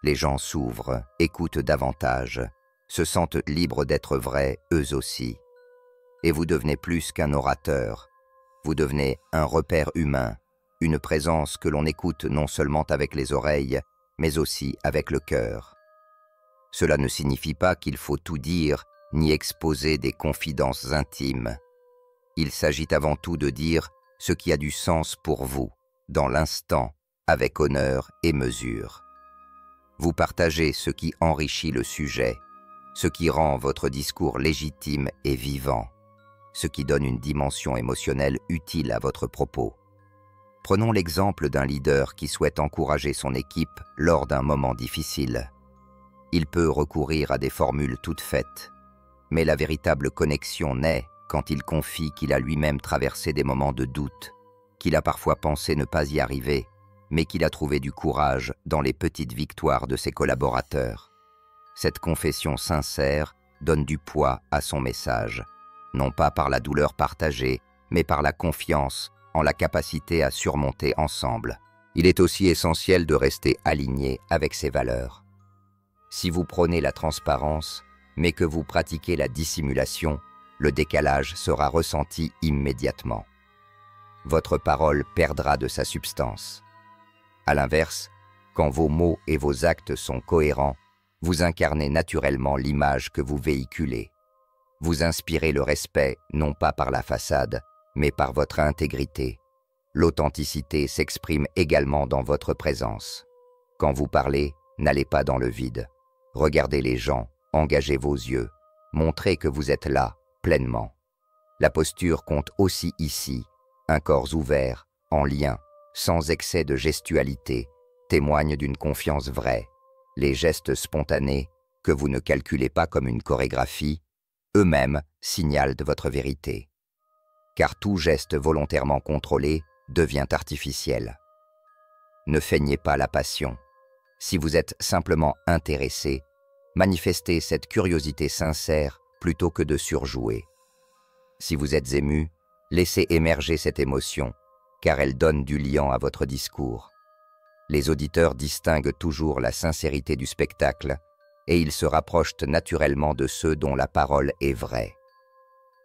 Speaker 1: Les gens s'ouvrent, écoutent davantage, se sentent libres d'être vrais eux aussi. Et vous devenez plus qu'un orateur. Vous devenez un repère humain, une présence que l'on écoute non seulement avec les oreilles, mais aussi avec le cœur. Cela ne signifie pas qu'il faut tout dire, ni exposer des confidences intimes. Il s'agit avant tout de dire ce qui a du sens pour vous, dans l'instant, avec honneur et mesure. Vous partagez ce qui enrichit le sujet, ce qui rend votre discours légitime et vivant, ce qui donne une dimension émotionnelle utile à votre propos. Prenons l'exemple d'un leader qui souhaite encourager son équipe lors d'un moment difficile. Il peut recourir à des formules toutes faites, mais la véritable connexion naît quand il confie qu'il a lui-même traversé des moments de doute, qu'il a parfois pensé ne pas y arriver, mais qu'il a trouvé du courage dans les petites victoires de ses collaborateurs. Cette confession sincère donne du poids à son message, non pas par la douleur partagée, mais par la confiance en la capacité à surmonter ensemble. Il est aussi essentiel de rester aligné avec ses valeurs. Si vous prônez la transparence, mais que vous pratiquez la dissimulation, le décalage sera ressenti immédiatement. Votre parole perdra de sa substance. À l'inverse, quand vos mots et vos actes sont cohérents, vous incarnez naturellement l'image que vous véhiculez. Vous inspirez le respect non pas par la façade, mais par votre intégrité. L'authenticité s'exprime également dans votre présence. Quand vous parlez, n'allez pas dans le vide. Regardez les gens, engagez vos yeux, montrez que vous êtes là, pleinement. La posture compte aussi ici. Un corps ouvert, en lien, sans excès de gestualité, témoigne d'une confiance vraie. Les gestes spontanés, que vous ne calculez pas comme une chorégraphie, eux-mêmes signalent de votre vérité. Car tout geste volontairement contrôlé devient artificiel. Ne feignez pas la passion. Si vous êtes simplement intéressé, manifestez cette curiosité sincère plutôt que de surjouer. Si vous êtes ému, laissez émerger cette émotion, car elle donne du liant à votre discours. Les auditeurs distinguent toujours la sincérité du spectacle et ils se rapprochent naturellement de ceux dont la parole est vraie.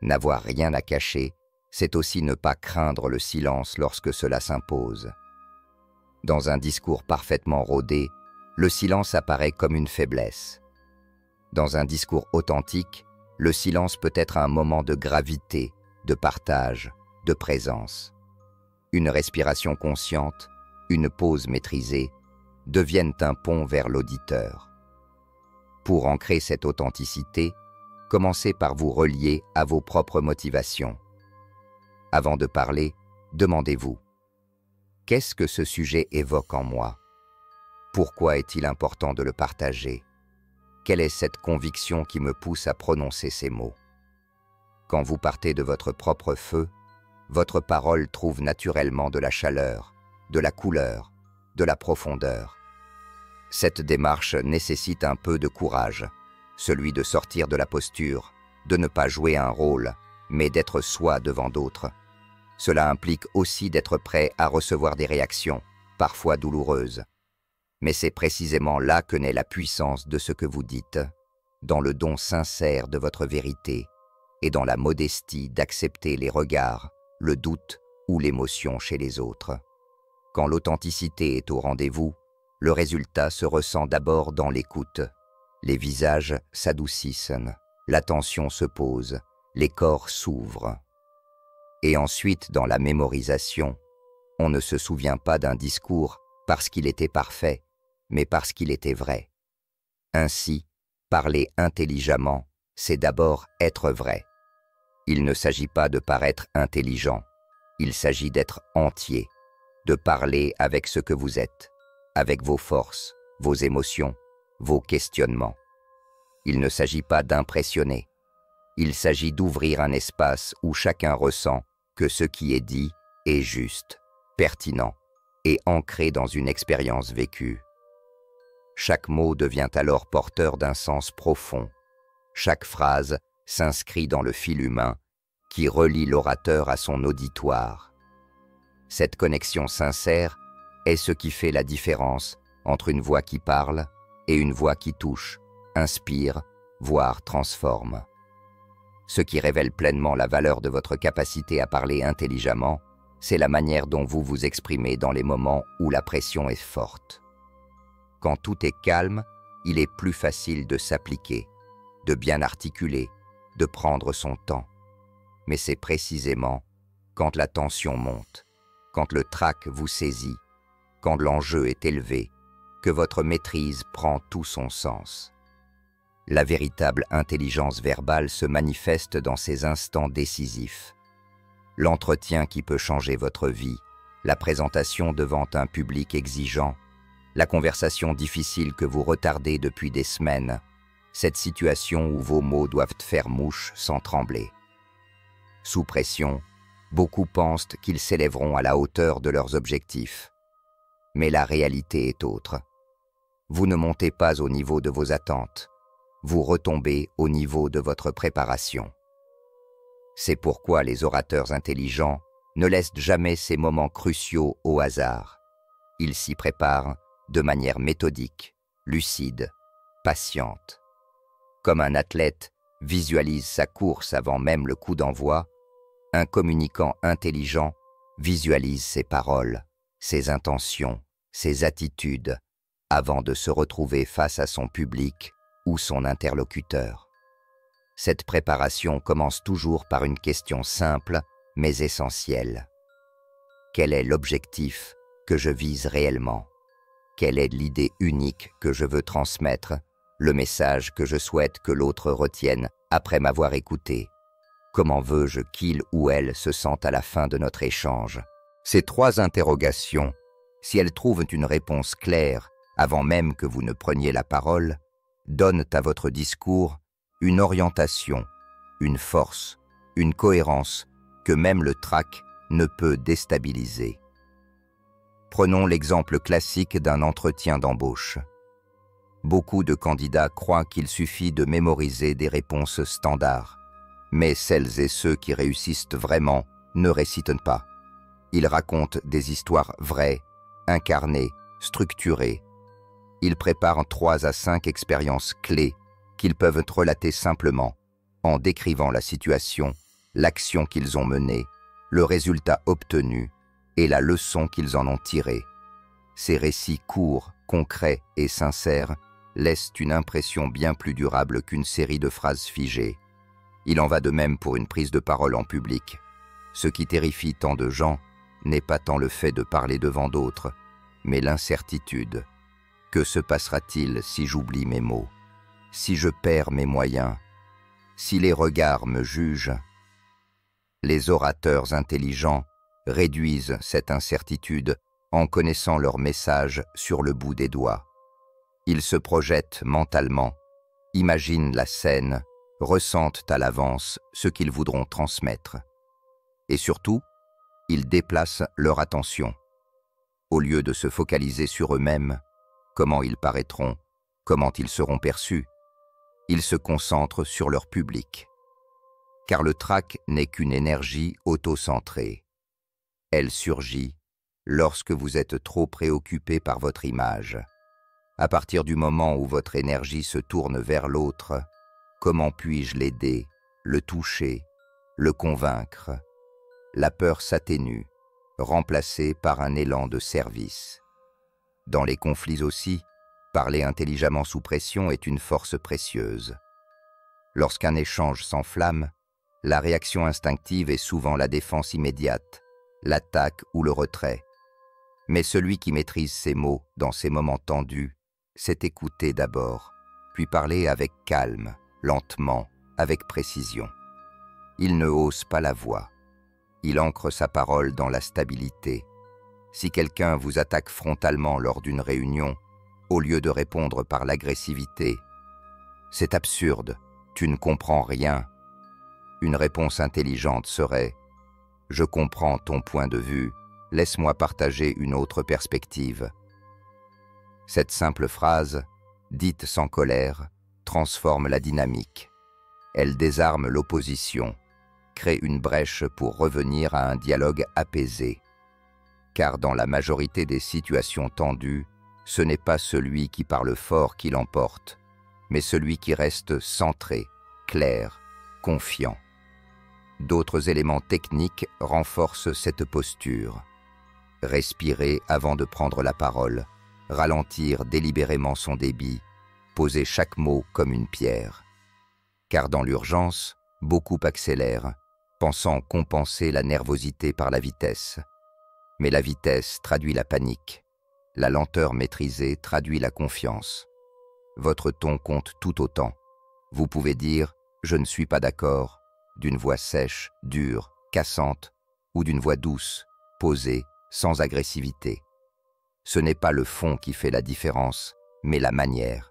Speaker 1: N'avoir rien à cacher, c'est aussi ne pas craindre le silence lorsque cela s'impose. Dans un discours parfaitement rodé, le silence apparaît comme une faiblesse. Dans un discours authentique, le silence peut être un moment de gravité, de partage, de présence. Une respiration consciente, une pause maîtrisée, deviennent un pont vers l'auditeur. Pour ancrer cette authenticité, commencez par vous relier à vos propres motivations. Avant de parler, demandez-vous « Qu'est-ce que ce sujet évoque en moi ? Pourquoi est-il important de le partager ? Quelle est cette conviction qui me pousse à prononcer ces mots ?» Quand vous partez de votre propre feu, votre parole trouve naturellement de la chaleur, de la couleur, de la profondeur. Cette démarche nécessite un peu de courage, celui de sortir de la posture, de ne pas jouer un rôle, mais d'être soi devant d'autres. Cela implique aussi d'être prêt à recevoir des réactions, parfois douloureuses. Mais c'est précisément là que naît la puissance de ce que vous dites, dans le don sincère de votre vérité et dans la modestie d'accepter les regards, le doute ou l'émotion chez les autres. Quand l'authenticité est au rendez-vous, le résultat se ressent d'abord dans l'écoute. Les visages s'adoucissent, l'attention se pose, les corps s'ouvrent. Et ensuite, dans la mémorisation, on ne se souvient pas d'un discours parce qu'il était parfait, mais parce qu'il était vrai. Ainsi, parler intelligemment, c'est d'abord être vrai. Il ne s'agit pas de paraître intelligent, il s'agit d'être entier, de parler avec ce que vous êtes, avec vos forces, vos émotions, vos questionnements. Il ne s'agit pas d'impressionner, il s'agit d'ouvrir un espace où chacun ressent que ce qui est dit est juste, pertinent et ancré dans une expérience vécue. Chaque mot devient alors porteur d'un sens profond. Chaque phrase s'inscrit dans le fil humain qui relie l'orateur à son auditoire. Cette connexion sincère est ce qui fait la différence entre une voix qui parle et une voix qui touche, inspire, voire transforme. Ce qui révèle pleinement la valeur de votre capacité à parler intelligemment, c'est la manière dont vous vous exprimez dans les moments où la pression est forte. Quand tout est calme, il est plus facile de s'appliquer, de bien articuler, de prendre son temps. Mais c'est précisément quand la tension monte, quand le trac vous saisit, quand l'enjeu est élevé, que votre maîtrise prend tout son sens. La véritable intelligence verbale se manifeste dans ces instants décisifs. L'entretien qui peut changer votre vie, la présentation devant un public exigeant, la conversation difficile que vous retardez depuis des semaines, cette situation où vos mots doivent faire mouche sans trembler. Sous pression, beaucoup pensent qu'ils s'élèveront à la hauteur de leurs objectifs. Mais la réalité est autre. Vous ne montez pas au niveau de vos attentes, vous retombez au niveau de votre préparation. C'est pourquoi les orateurs intelligents ne laissent jamais ces moments cruciaux au hasard. Ils s'y préparent de manière méthodique, lucide, patiente. Comme un athlète visualise sa course avant même le coup d'envoi, un communicant intelligent visualise ses paroles, ses intentions, ses attitudes, avant de se retrouver face à son public ou son interlocuteur. Cette préparation commence toujours par une question simple mais essentielle. Quel est l'objectif que je vise réellement? Quelle est l'idée unique que je veux transmettre, le message que je souhaite que l'autre retienne après m'avoir écouté? Comment veux-je qu'il ou elle se sente à la fin de notre échange? Ces trois interrogations, si elles trouvent une réponse claire avant même que vous ne preniez la parole, donnent à votre discours une orientation, une force, une cohérence que même le trac ne peut déstabiliser. Prenons l'exemple classique d'un entretien d'embauche. Beaucoup de candidats croient qu'il suffit de mémoriser des réponses standards, mais celles et ceux qui réussissent vraiment ne récitent pas. Ils racontent des histoires vraies, incarnées, structurées. Ils préparent 3 à 5 expériences clés qu'ils peuvent relater simplement, en décrivant la situation, l'action qu'ils ont menée, le résultat obtenu et la leçon qu'ils en ont tirée. Ces récits courts, concrets et sincères laissent une impression bien plus durable qu'une série de phrases figées. Il en va de même pour une prise de parole en public. Ce qui terrifie tant de gens n'est pas tant le fait de parler devant d'autres, mais l'incertitude. Que se passera-t-il si j'oublie mes mots? Si je perds mes moyens? Si les regards me jugent? Les orateurs intelligents réduisent cette incertitude en connaissant leur message sur le bout des doigts. Ils se projettent mentalement, imaginent la scène, ressentent à l'avance ce qu'ils voudront transmettre. Et surtout, ils déplacent leur attention. Au lieu de se focaliser sur eux-mêmes, comment ils paraîtront, comment ils seront perçus, ils se concentrent sur leur public. car le trac n'est qu'une énergie auto-centrée. Elle surgit lorsque vous êtes trop préoccupé par votre image. À partir du moment où votre énergie se tourne vers l'autre, comment puis-je l'aider, le toucher, le convaincre? La peur s'atténue, remplacée par un élan de service. Dans les conflits aussi, parler intelligemment sous pression est une force précieuse. Lorsqu'un échange s'enflamme, la réaction instinctive est souvent la défense immédiate, l'attaque ou le retrait. Mais celui qui maîtrise ses mots dans ces moments tendus, c'est écouter d'abord, puis parler avec calme, lentement, avec précision. Il ne hausse pas la voix. Il ancre sa parole dans la stabilité. Si quelqu'un vous attaque frontalement lors d'une réunion, au lieu de répondre par l'agressivité, « C'est absurde, tu ne comprends rien », une réponse intelligente serait « Je comprends ton point de vue, laisse-moi partager une autre perspective ». Cette simple phrase, dite sans colère, transforme la dynamique. Elle désarme l'opposition, crée une brèche pour revenir à un dialogue apaisé. Car dans la majorité des situations tendues, ce n'est pas celui qui parle fort qui l'emporte, mais celui qui reste centré, clair, confiant. D'autres éléments techniques renforcent cette posture. Respirer avant de prendre la parole, ralentir délibérément son débit, poser chaque mot comme une pierre. Car dans l'urgence, beaucoup accélèrent, pensant compenser la nervosité par la vitesse. Mais la vitesse traduit la panique. La lenteur maîtrisée traduit la confiance. Votre ton compte tout autant. Vous pouvez dire « je ne suis pas d'accord » d'une voix sèche, dure, cassante, ou d'une voix douce, posée, sans agressivité. Ce n'est pas le fond qui fait la différence, mais la manière.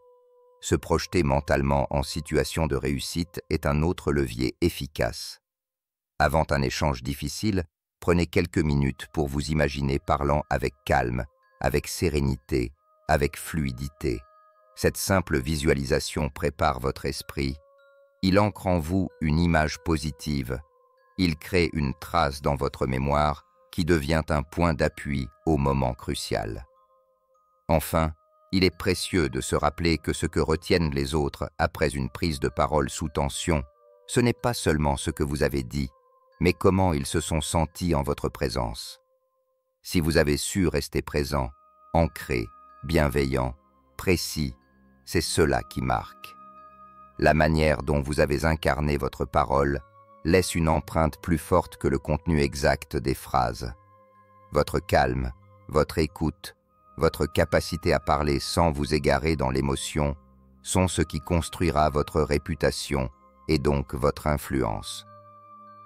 Speaker 1: Se projeter mentalement en situation de réussite est un autre levier efficace. Avant un échange difficile, prenez quelques minutes pour vous imaginer parlant avec calme, avec sérénité, avec fluidité. Cette simple visualisation prépare votre esprit. Il ancre en vous une image positive. Il crée une trace dans votre mémoire qui devient un point d'appui au moment crucial. Enfin, il est précieux de se rappeler que ce que retiennent les autres après une prise de parole sous tension, ce n'est pas seulement ce que vous avez dit, mais comment ils se sont sentis en votre présence. Si vous avez su rester présent, ancré, bienveillant, précis, c'est cela qui marque. La manière dont vous avez incarné votre parole laisse une empreinte plus forte que le contenu exact des phrases. Votre calme, votre écoute, votre capacité à parler sans vous égarer dans l'émotion sont ce qui construira votre réputation et donc votre influence.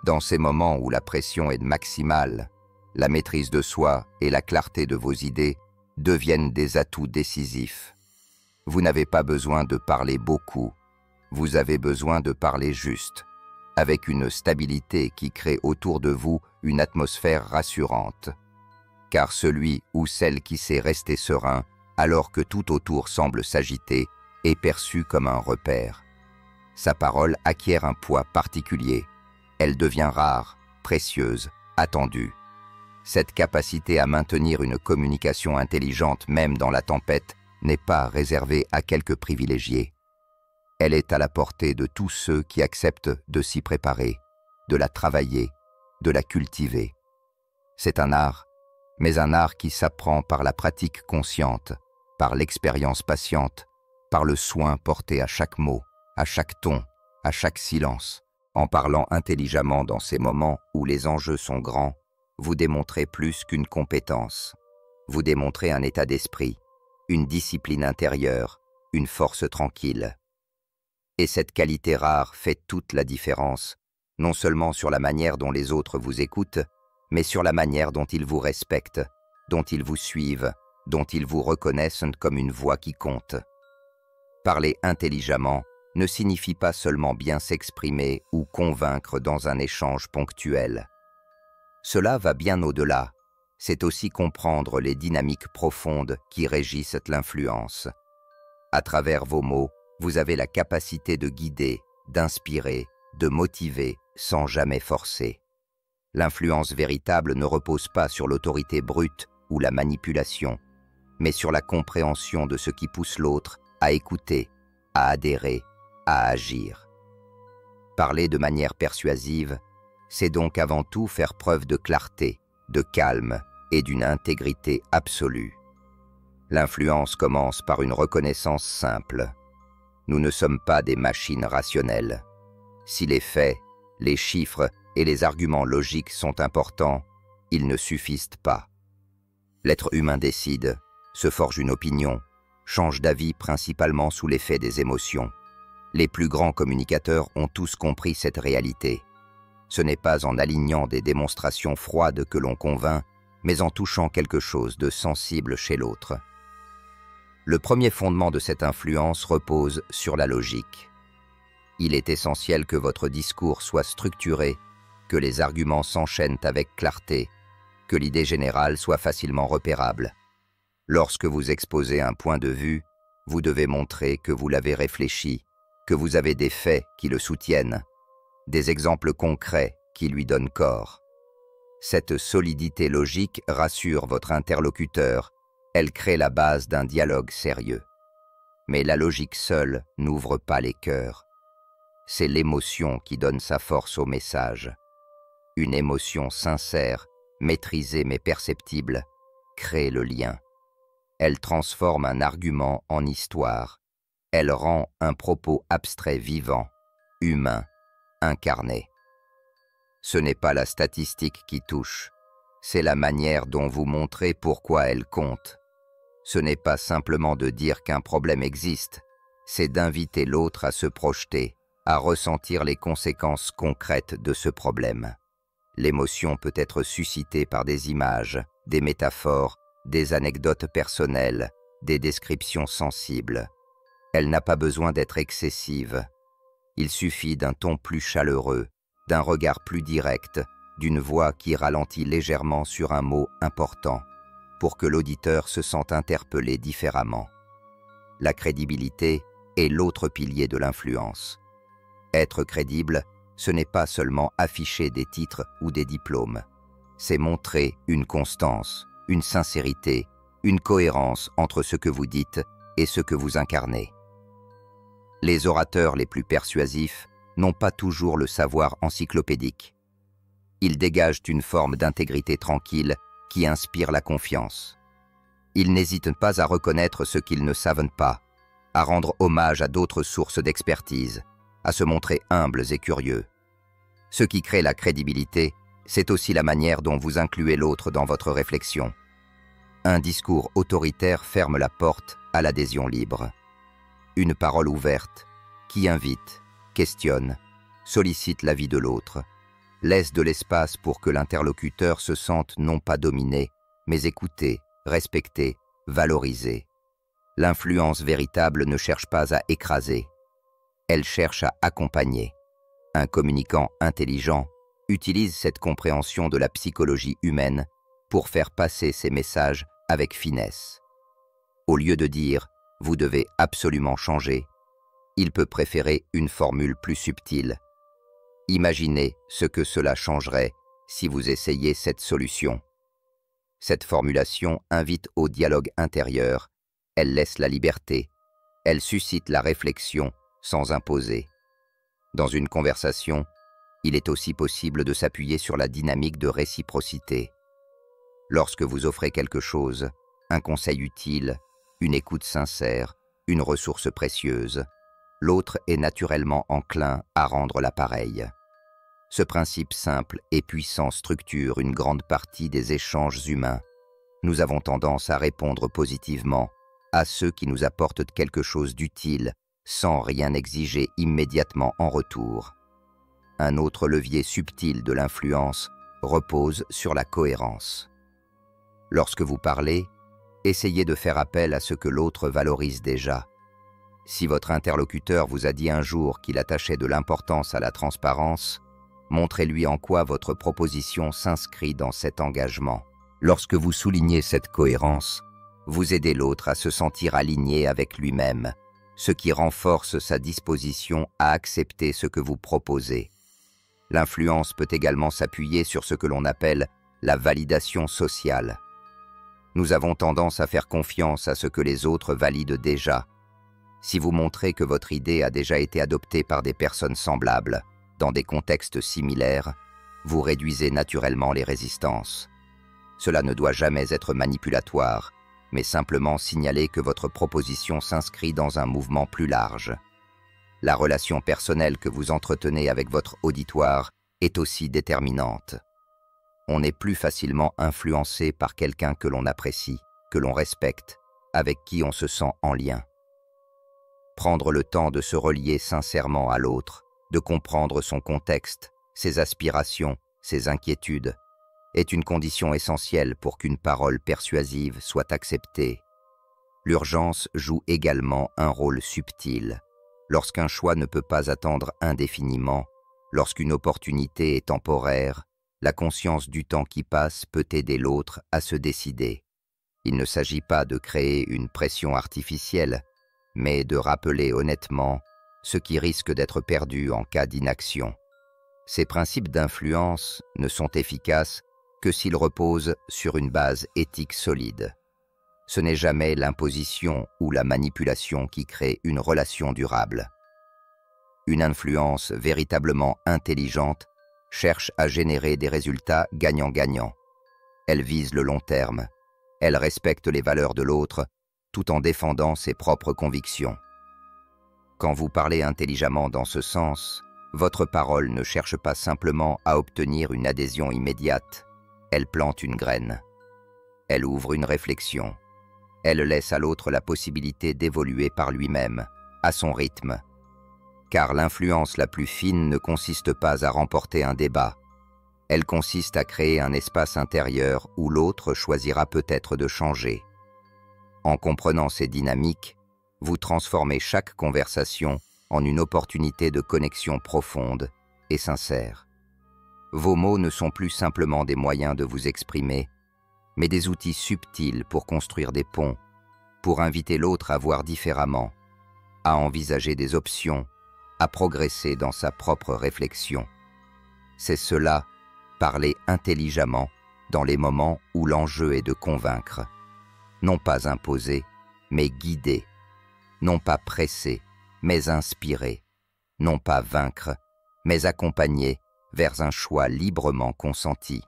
Speaker 1: Dans ces moments où la pression est maximale, la maîtrise de soi et la clarté de vos idées deviennent des atouts décisifs. Vous n'avez pas besoin de parler beaucoup, vous avez besoin de parler juste, avec une stabilité qui crée autour de vous une atmosphère rassurante. Car celui ou celle qui sait rester serein, alors que tout autour semble s'agiter, est perçu comme un repère. Sa parole acquiert un poids particulier. Elle devient rare, précieuse, attendue. Cette capacité à maintenir une communication intelligente même dans la tempête n'est pas réservée à quelques privilégiés. Elle est à la portée de tous ceux qui acceptent de s'y préparer, de la travailler, de la cultiver. C'est un art, mais un art qui s'apprend par la pratique consciente, par l'expérience patiente, par le soin porté à chaque mot, à chaque ton, à chaque silence. En parlant intelligemment dans ces moments où les enjeux sont grands, vous démontrez plus qu'une compétence. Vous démontrez un état d'esprit, une discipline intérieure, une force tranquille. Et cette qualité rare fait toute la différence, non seulement sur la manière dont les autres vous écoutent, mais sur la manière dont ils vous respectent, dont ils vous suivent, dont ils vous reconnaissent comme une voix qui compte. Parler intelligemment ne signifie pas seulement bien s'exprimer ou convaincre dans un échange ponctuel. Cela va bien au-delà. C'est aussi comprendre les dynamiques profondes qui régissent l'influence. À travers vos mots, vous avez la capacité de guider, d'inspirer, de motiver, sans jamais forcer. L'influence véritable ne repose pas sur l'autorité brute ou la manipulation, mais sur la compréhension de ce qui pousse l'autre à écouter, à adhérer, à agir. Parler de manière persuasive, c'est donc avant tout faire preuve de clarté, de calme et d'une intégrité absolue. L'influence commence par une reconnaissance simple. Nous ne sommes pas des machines rationnelles. Si les faits, les chiffres et les arguments logiques sont importants, ils ne suffisent pas. L'être humain décide, se forge une opinion, change d'avis principalement sous l'effet des émotions. Les plus grands communicateurs ont tous compris cette réalité. Ce n'est pas en alignant des démonstrations froides que l'on convainc, mais en touchant quelque chose de sensible chez l'autre. Le premier fondement de cette influence repose sur la logique. Il est essentiel que votre discours soit structuré, que les arguments s'enchaînent avec clarté, que l'idée générale soit facilement repérable. Lorsque vous exposez un point de vue, vous devez montrer que vous l'avez réfléchi, que vous avez des faits qui le soutiennent, des exemples concrets qui lui donnent corps. Cette solidité logique rassure votre interlocuteur, elle crée la base d'un dialogue sérieux. Mais la logique seule n'ouvre pas les cœurs. C'est l'émotion qui donne sa force au message. Une émotion sincère, maîtrisée mais perceptible, crée le lien. Elle transforme un argument en histoire. Elle rend un propos abstrait vivant, humain, incarné. Ce n'est pas la statistique qui touche, c'est la manière dont vous montrez pourquoi elle compte. Ce n'est pas simplement de dire qu'un problème existe, c'est d'inviter l'autre à se projeter, à ressentir les conséquences concrètes de ce problème. L'émotion peut être suscitée par des images, des métaphores, des anecdotes personnelles, des descriptions sensibles. Elle n'a pas besoin d'être excessive. Il suffit d'un ton plus chaleureux, d'un regard plus direct, d'une voix qui ralentit légèrement sur un mot important, pour que l'auditeur se sente interpellé différemment. La crédibilité est l'autre pilier de l'influence. Être crédible, ce n'est pas seulement afficher des titres ou des diplômes. C'est montrer une constance, une sincérité, une cohérence entre ce que vous dites et ce que vous incarnez. Les orateurs les plus persuasifs n'ont pas toujours le savoir encyclopédique. Ils dégagent une forme d'intégrité tranquille qui inspire la confiance. Ils n'hésitent pas à reconnaître ce qu'ils ne savent pas, à rendre hommage à d'autres sources d'expertise, à se montrer humbles et curieux. Ce qui crée la crédibilité, c'est aussi la manière dont vous incluez l'autre dans votre réflexion. Un discours autoritaire ferme la porte à l'adhésion libre. Une parole ouverte, qui invite, questionne, sollicite l'avis de l'autre, laisse de l'espace pour que l'interlocuteur se sente non pas dominé, mais écouté, respecté, valorisé. L'influence véritable ne cherche pas à écraser, elle cherche à accompagner. Un communicant intelligent utilise cette compréhension de la psychologie humaine pour faire passer ses messages avec finesse. Au lieu de dire « vous devez absolument changer », il peut préférer une formule plus subtile. Imaginez ce que cela changerait si vous essayez cette solution. Cette formulation invite au dialogue intérieur, elle laisse la liberté, elle suscite la réflexion sans imposer. Dans une conversation, il est aussi possible de s'appuyer sur la dynamique de réciprocité. Lorsque vous offrez quelque chose, un conseil utile, une écoute sincère, une ressource précieuse, l'autre est naturellement enclin à rendre l'appareil. Ce principe simple et puissant structure une grande partie des échanges humains. Nous avons tendance à répondre positivement à ceux qui nous apportent quelque chose d'utile, sans rien exiger immédiatement en retour. Un autre levier subtil de l'influence repose sur la cohérence. Lorsque vous parlez, essayez de faire appel à ce que l'autre valorise déjà. Si votre interlocuteur vous a dit un jour qu'il attachait de l'importance à la transparence, montrez-lui en quoi votre proposition s'inscrit dans cet engagement. Lorsque vous soulignez cette cohérence, vous aidez l'autre à se sentir aligné avec lui-même, ce qui renforce sa disposition à accepter ce que vous proposez. L'influence peut également s'appuyer sur ce que l'on appelle la validation sociale. Nous avons tendance à faire confiance à ce que les autres valident déjà. Si vous montrez que votre idée a déjà été adoptée par des personnes semblables, dans des contextes similaires, vous réduisez naturellement les résistances. Cela ne doit jamais être manipulatoire, mais simplement signaler que votre proposition s'inscrit dans un mouvement plus large. La relation personnelle que vous entretenez avec votre auditoire est aussi déterminante. On est plus facilement influencé par quelqu'un que l'on apprécie, que l'on respecte, avec qui on se sent en lien. Prendre le temps de se relier sincèrement à l'autre, de comprendre son contexte, ses aspirations, ses inquiétudes, est une condition essentielle pour qu'une parole persuasive soit acceptée. L'urgence joue également un rôle subtil. Lorsqu'un choix ne peut pas attendre indéfiniment, lorsqu'une opportunité est temporaire, la conscience du temps qui passe peut aider l'autre à se décider. Il ne s'agit pas de créer une pression artificielle, mais de rappeler honnêtement ce qui risque d'être perdu en cas d'inaction. Ces principes d'influence ne sont efficaces que s'ils reposent sur une base éthique solide. Ce n'est jamais l'imposition ou la manipulation qui crée une relation durable. Une influence véritablement intelligente cherche à générer des résultats gagnant-gagnant. Elle vise le long terme. Elle respecte les valeurs de l'autre tout en défendant ses propres convictions. Quand vous parlez intelligemment dans ce sens, votre parole ne cherche pas simplement à obtenir une adhésion immédiate. Elle plante une graine. Elle ouvre une réflexion. Elle laisse à l'autre la possibilité d'évoluer par lui-même, à son rythme. Car l'influence la plus fine ne consiste pas à remporter un débat. Elle consiste à créer un espace intérieur où l'autre choisira peut-être de changer. En comprenant ces dynamiques, vous transformez chaque conversation en une opportunité de connexion profonde et sincère. Vos mots ne sont plus simplement des moyens de vous exprimer, mais des outils subtils pour construire des ponts, pour inviter l'autre à voir différemment, à envisager des options, à progresser dans sa propre réflexion. C'est cela, parler intelligemment dans les moments où l'enjeu est de convaincre. Non pas imposer, mais guider. Non pas presser, mais inspirer. Non pas vaincre, mais accompagner vers un choix librement consenti.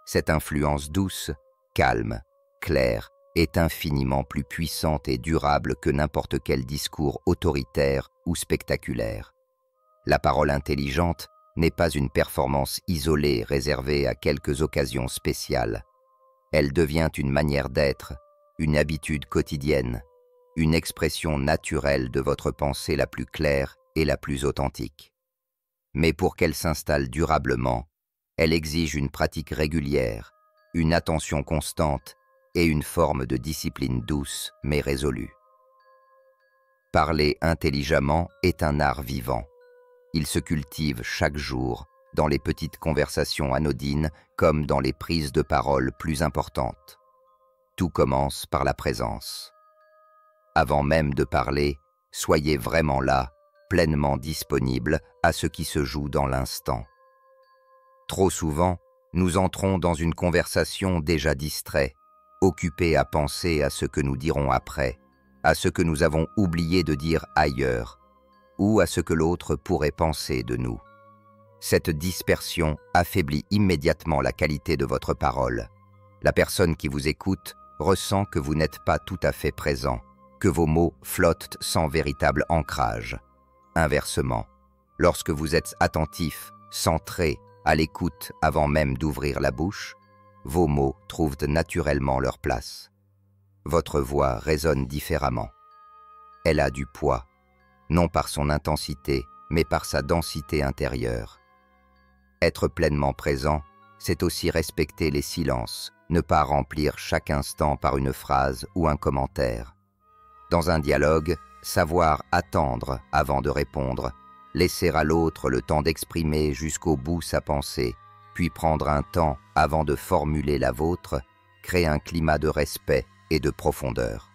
Speaker 1: Cette influence douce, calme, claire, est infiniment plus puissante et durable que n'importe quel discours autoritaire ou spectaculaire. La parole intelligente n'est pas une performance isolée réservée à quelques occasions spéciales. Elle devient une manière d'être, une habitude quotidienne, une expression naturelle de votre pensée la plus claire et la plus authentique. Mais pour qu'elle s'installe durablement, elle exige une pratique régulière, une attention constante et une forme de discipline douce mais résolue. Parler intelligemment est un art vivant. Il se cultive chaque jour dans les petites conversations anodines comme dans les prises de parole plus importantes. Tout commence par la présence. Avant même de parler, soyez vraiment là, pleinement disponible à ce qui se joue dans l'instant. Trop souvent, nous entrons dans une conversation déjà distrait, occupés à penser à ce que nous dirons après, à ce que nous avons oublié de dire ailleurs, ou à ce que l'autre pourrait penser de nous. Cette dispersion affaiblit immédiatement la qualité de votre parole. La personne qui vous écoute ressent que vous n'êtes pas tout à fait présent, que vos mots flottent sans véritable ancrage. Inversement, lorsque vous êtes attentif, centré, à l'écoute avant même d'ouvrir la bouche, vos mots trouvent naturellement leur place. Votre voix résonne différemment. Elle a du poids, non par son intensité, mais par sa densité intérieure. Être pleinement présent, c'est aussi respecter les silences, ne pas remplir chaque instant par une phrase ou un commentaire. Dans un dialogue, savoir attendre avant de répondre, laisser à l'autre le temps d'exprimer jusqu'au bout sa pensée, puis prendre un temps avant de formuler la vôtre, crée un climat de respect et de profondeur.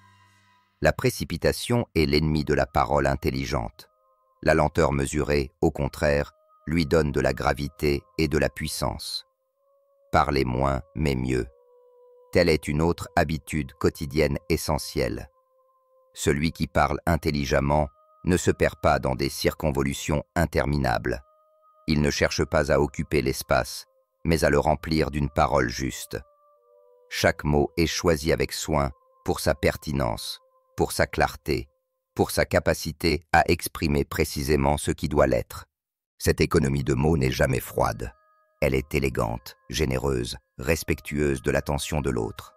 Speaker 1: La précipitation est l'ennemi de la parole intelligente. La lenteur mesurée, au contraire, lui donne de la gravité et de la puissance. Parlez moins, mais mieux. Telle est une autre habitude quotidienne essentielle. Celui qui parle intelligemment ne se perd pas dans des circonvolutions interminables. Il ne cherche pas à occuper l'espace, mais à le remplir d'une parole juste. Chaque mot est choisi avec soin pour sa pertinence, pour sa clarté, pour sa capacité à exprimer précisément ce qui doit l'être. Cette économie de mots n'est jamais froide. Elle est élégante, généreuse, respectueuse de l'attention de l'autre.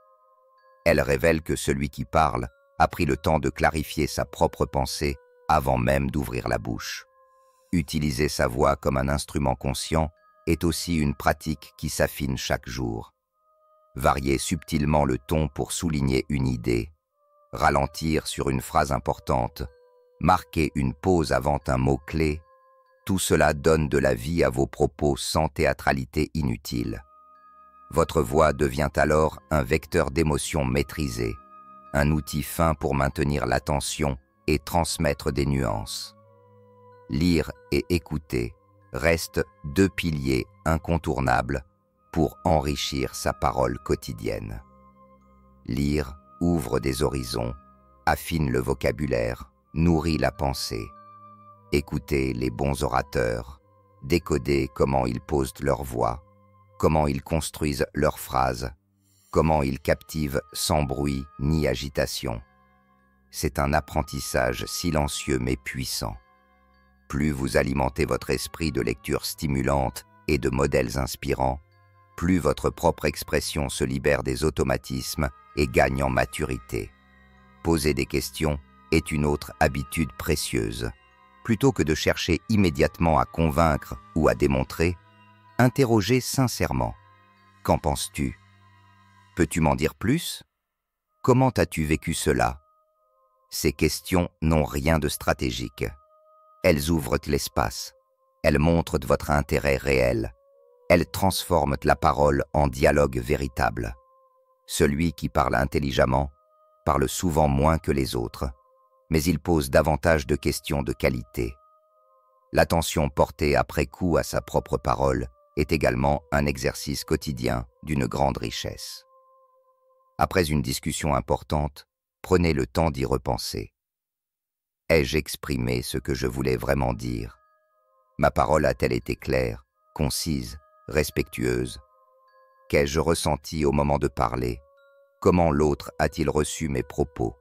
Speaker 1: Elle révèle que celui qui parle a pris le temps de clarifier sa propre pensée avant même d'ouvrir la bouche. Utiliser sa voix comme un instrument conscient est aussi une pratique qui s'affine chaque jour. Varier subtilement le ton pour souligner une idée, ralentir sur une phrase importante, marquer une pause avant un mot-clé, tout cela donne de la vie à vos propos sans théâtralité inutile. Votre voix devient alors un vecteur d'émotion maîtrisé, un outil fin pour maintenir l'attention et transmettre des nuances. Lire et écouter restent deux piliers incontournables pour enrichir sa parole quotidienne. Lire ouvre des horizons, affine le vocabulaire, nourrit la pensée. Écoutez les bons orateurs, décodez comment ils posent leur voix, comment ils construisent leurs phrases, comment ils captivent sans bruit ni agitation. C'est un apprentissage silencieux mais puissant. Plus vous alimentez votre esprit de lectures stimulantes et de modèles inspirants, plus votre propre expression se libère des automatismes et gagne en maturité. Poser des questions est une autre habitude précieuse. Plutôt que de chercher immédiatement à convaincre ou à démontrer, interrogez sincèrement. Qu'en penses-tu? Peux-tu m'en dire plus? Comment as-tu vécu cela? Ces questions n'ont rien de stratégique. Elles ouvrent l'espace. Elles montrent votre intérêt réel. Elles transforment la parole en dialogue véritable. Celui qui parle intelligemment parle souvent moins que les autres, mais il pose davantage de questions de qualité. L'attention portée après coup à sa propre parole est également un exercice quotidien d'une grande richesse. Après une discussion importante, prenez le temps d'y repenser. Ai-je exprimé ce que je voulais vraiment dire? Ma parole a-t-elle été claire, concise, respectueuse? Qu'ai-je ressenti au moment de parler? Comment l'autre a-t-il reçu mes propos?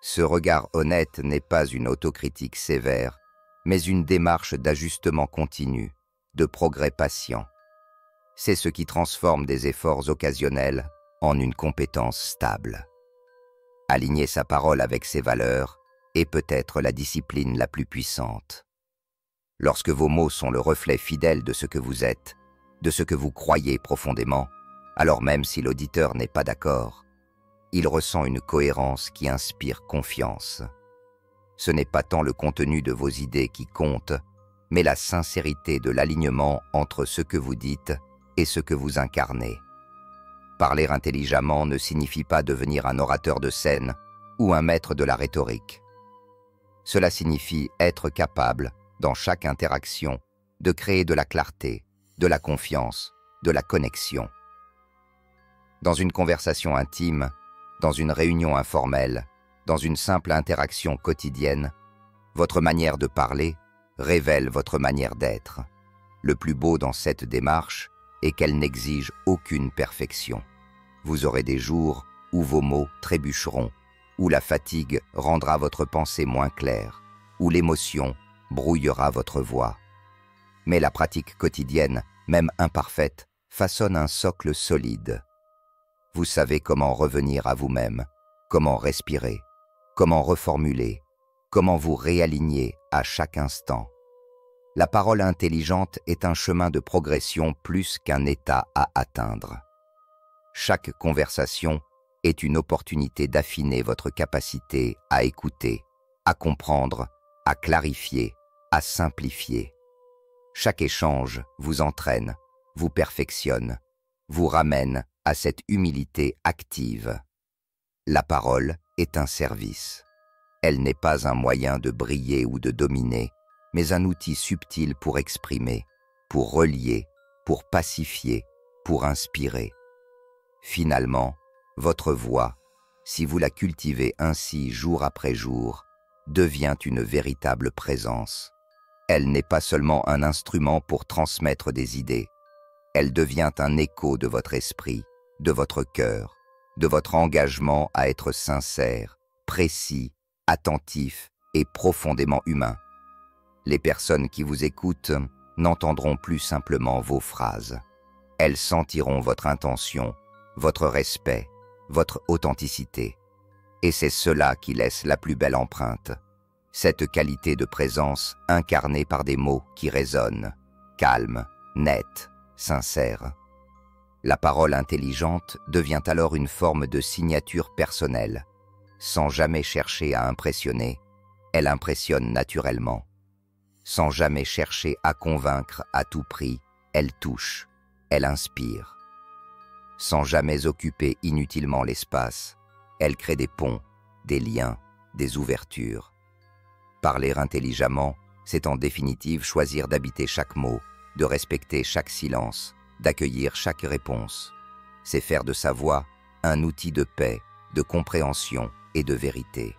Speaker 1: Ce regard honnête n'est pas une autocritique sévère, mais une démarche d'ajustement continu, de progrès patient. C'est ce qui transforme des efforts occasionnels en une compétence stable. Aligner sa parole avec ses valeurs est peut-être la discipline la plus puissante. Lorsque vos mots sont le reflet fidèle de ce que vous êtes, de ce que vous croyez profondément, alors même si l'auditeur n'est pas d'accord, il ressent une cohérence qui inspire confiance. Ce n'est pas tant le contenu de vos idées qui compte, mais la sincérité de l'alignement entre ce que vous dites et ce que vous incarnez. Parler intelligemment ne signifie pas devenir un orateur de scène ou un maître de la rhétorique. Cela signifie être capable, dans chaque interaction, de créer de la clarté, de la confiance, de la connexion. Dans une conversation intime, dans une réunion informelle, dans une simple interaction quotidienne, votre manière de parler révèle votre manière d'être. Le plus beau dans cette démarche est qu'elle n'exige aucune perfection. Vous aurez des jours où vos mots trébucheront, où la fatigue rendra votre pensée moins claire, où l'émotion brouillera votre voix. Mais la pratique quotidienne, même imparfaite, façonne un socle solide. Vous savez comment revenir à vous-même, comment respirer, comment reformuler, comment vous réaligner à chaque instant. La parole intelligente est un chemin de progression plus qu'un état à atteindre. Chaque conversation est une opportunité d'affiner votre capacité à écouter, à comprendre, à clarifier, à simplifier. Chaque échange vous entraîne, vous perfectionne, vous ramène à cette humilité active. La parole est un service. Elle n'est pas un moyen de briller ou de dominer, mais un outil subtil pour exprimer, pour relier, pour pacifier, pour inspirer. Finalement, votre voix, si vous la cultivez ainsi jour après jour, devient une véritable présence. Elle n'est pas seulement un instrument pour transmettre des idées, elle devient un écho de votre esprit, de votre cœur, de votre engagement à être sincère, précis, attentif et profondément humain. Les personnes qui vous écoutent n'entendront plus simplement vos phrases. Elles sentiront votre intention, votre respect, votre authenticité. Et c'est cela qui laisse la plus belle empreinte. Cette qualité de présence incarnée par des mots qui résonnent, calmes, nets, sincères. La parole intelligente devient alors une forme de signature personnelle. Sans jamais chercher à impressionner, elle impressionne naturellement. Sans jamais chercher à convaincre à tout prix, elle touche, elle inspire. Sans jamais occuper inutilement l'espace, elle crée des ponts, des liens, des ouvertures. Parler intelligemment, c'est en définitive choisir d'habiter chaque mot, de respecter chaque silence, d'accueillir chaque réponse. C'est faire de sa voix un outil de paix, de compréhension et de vérité.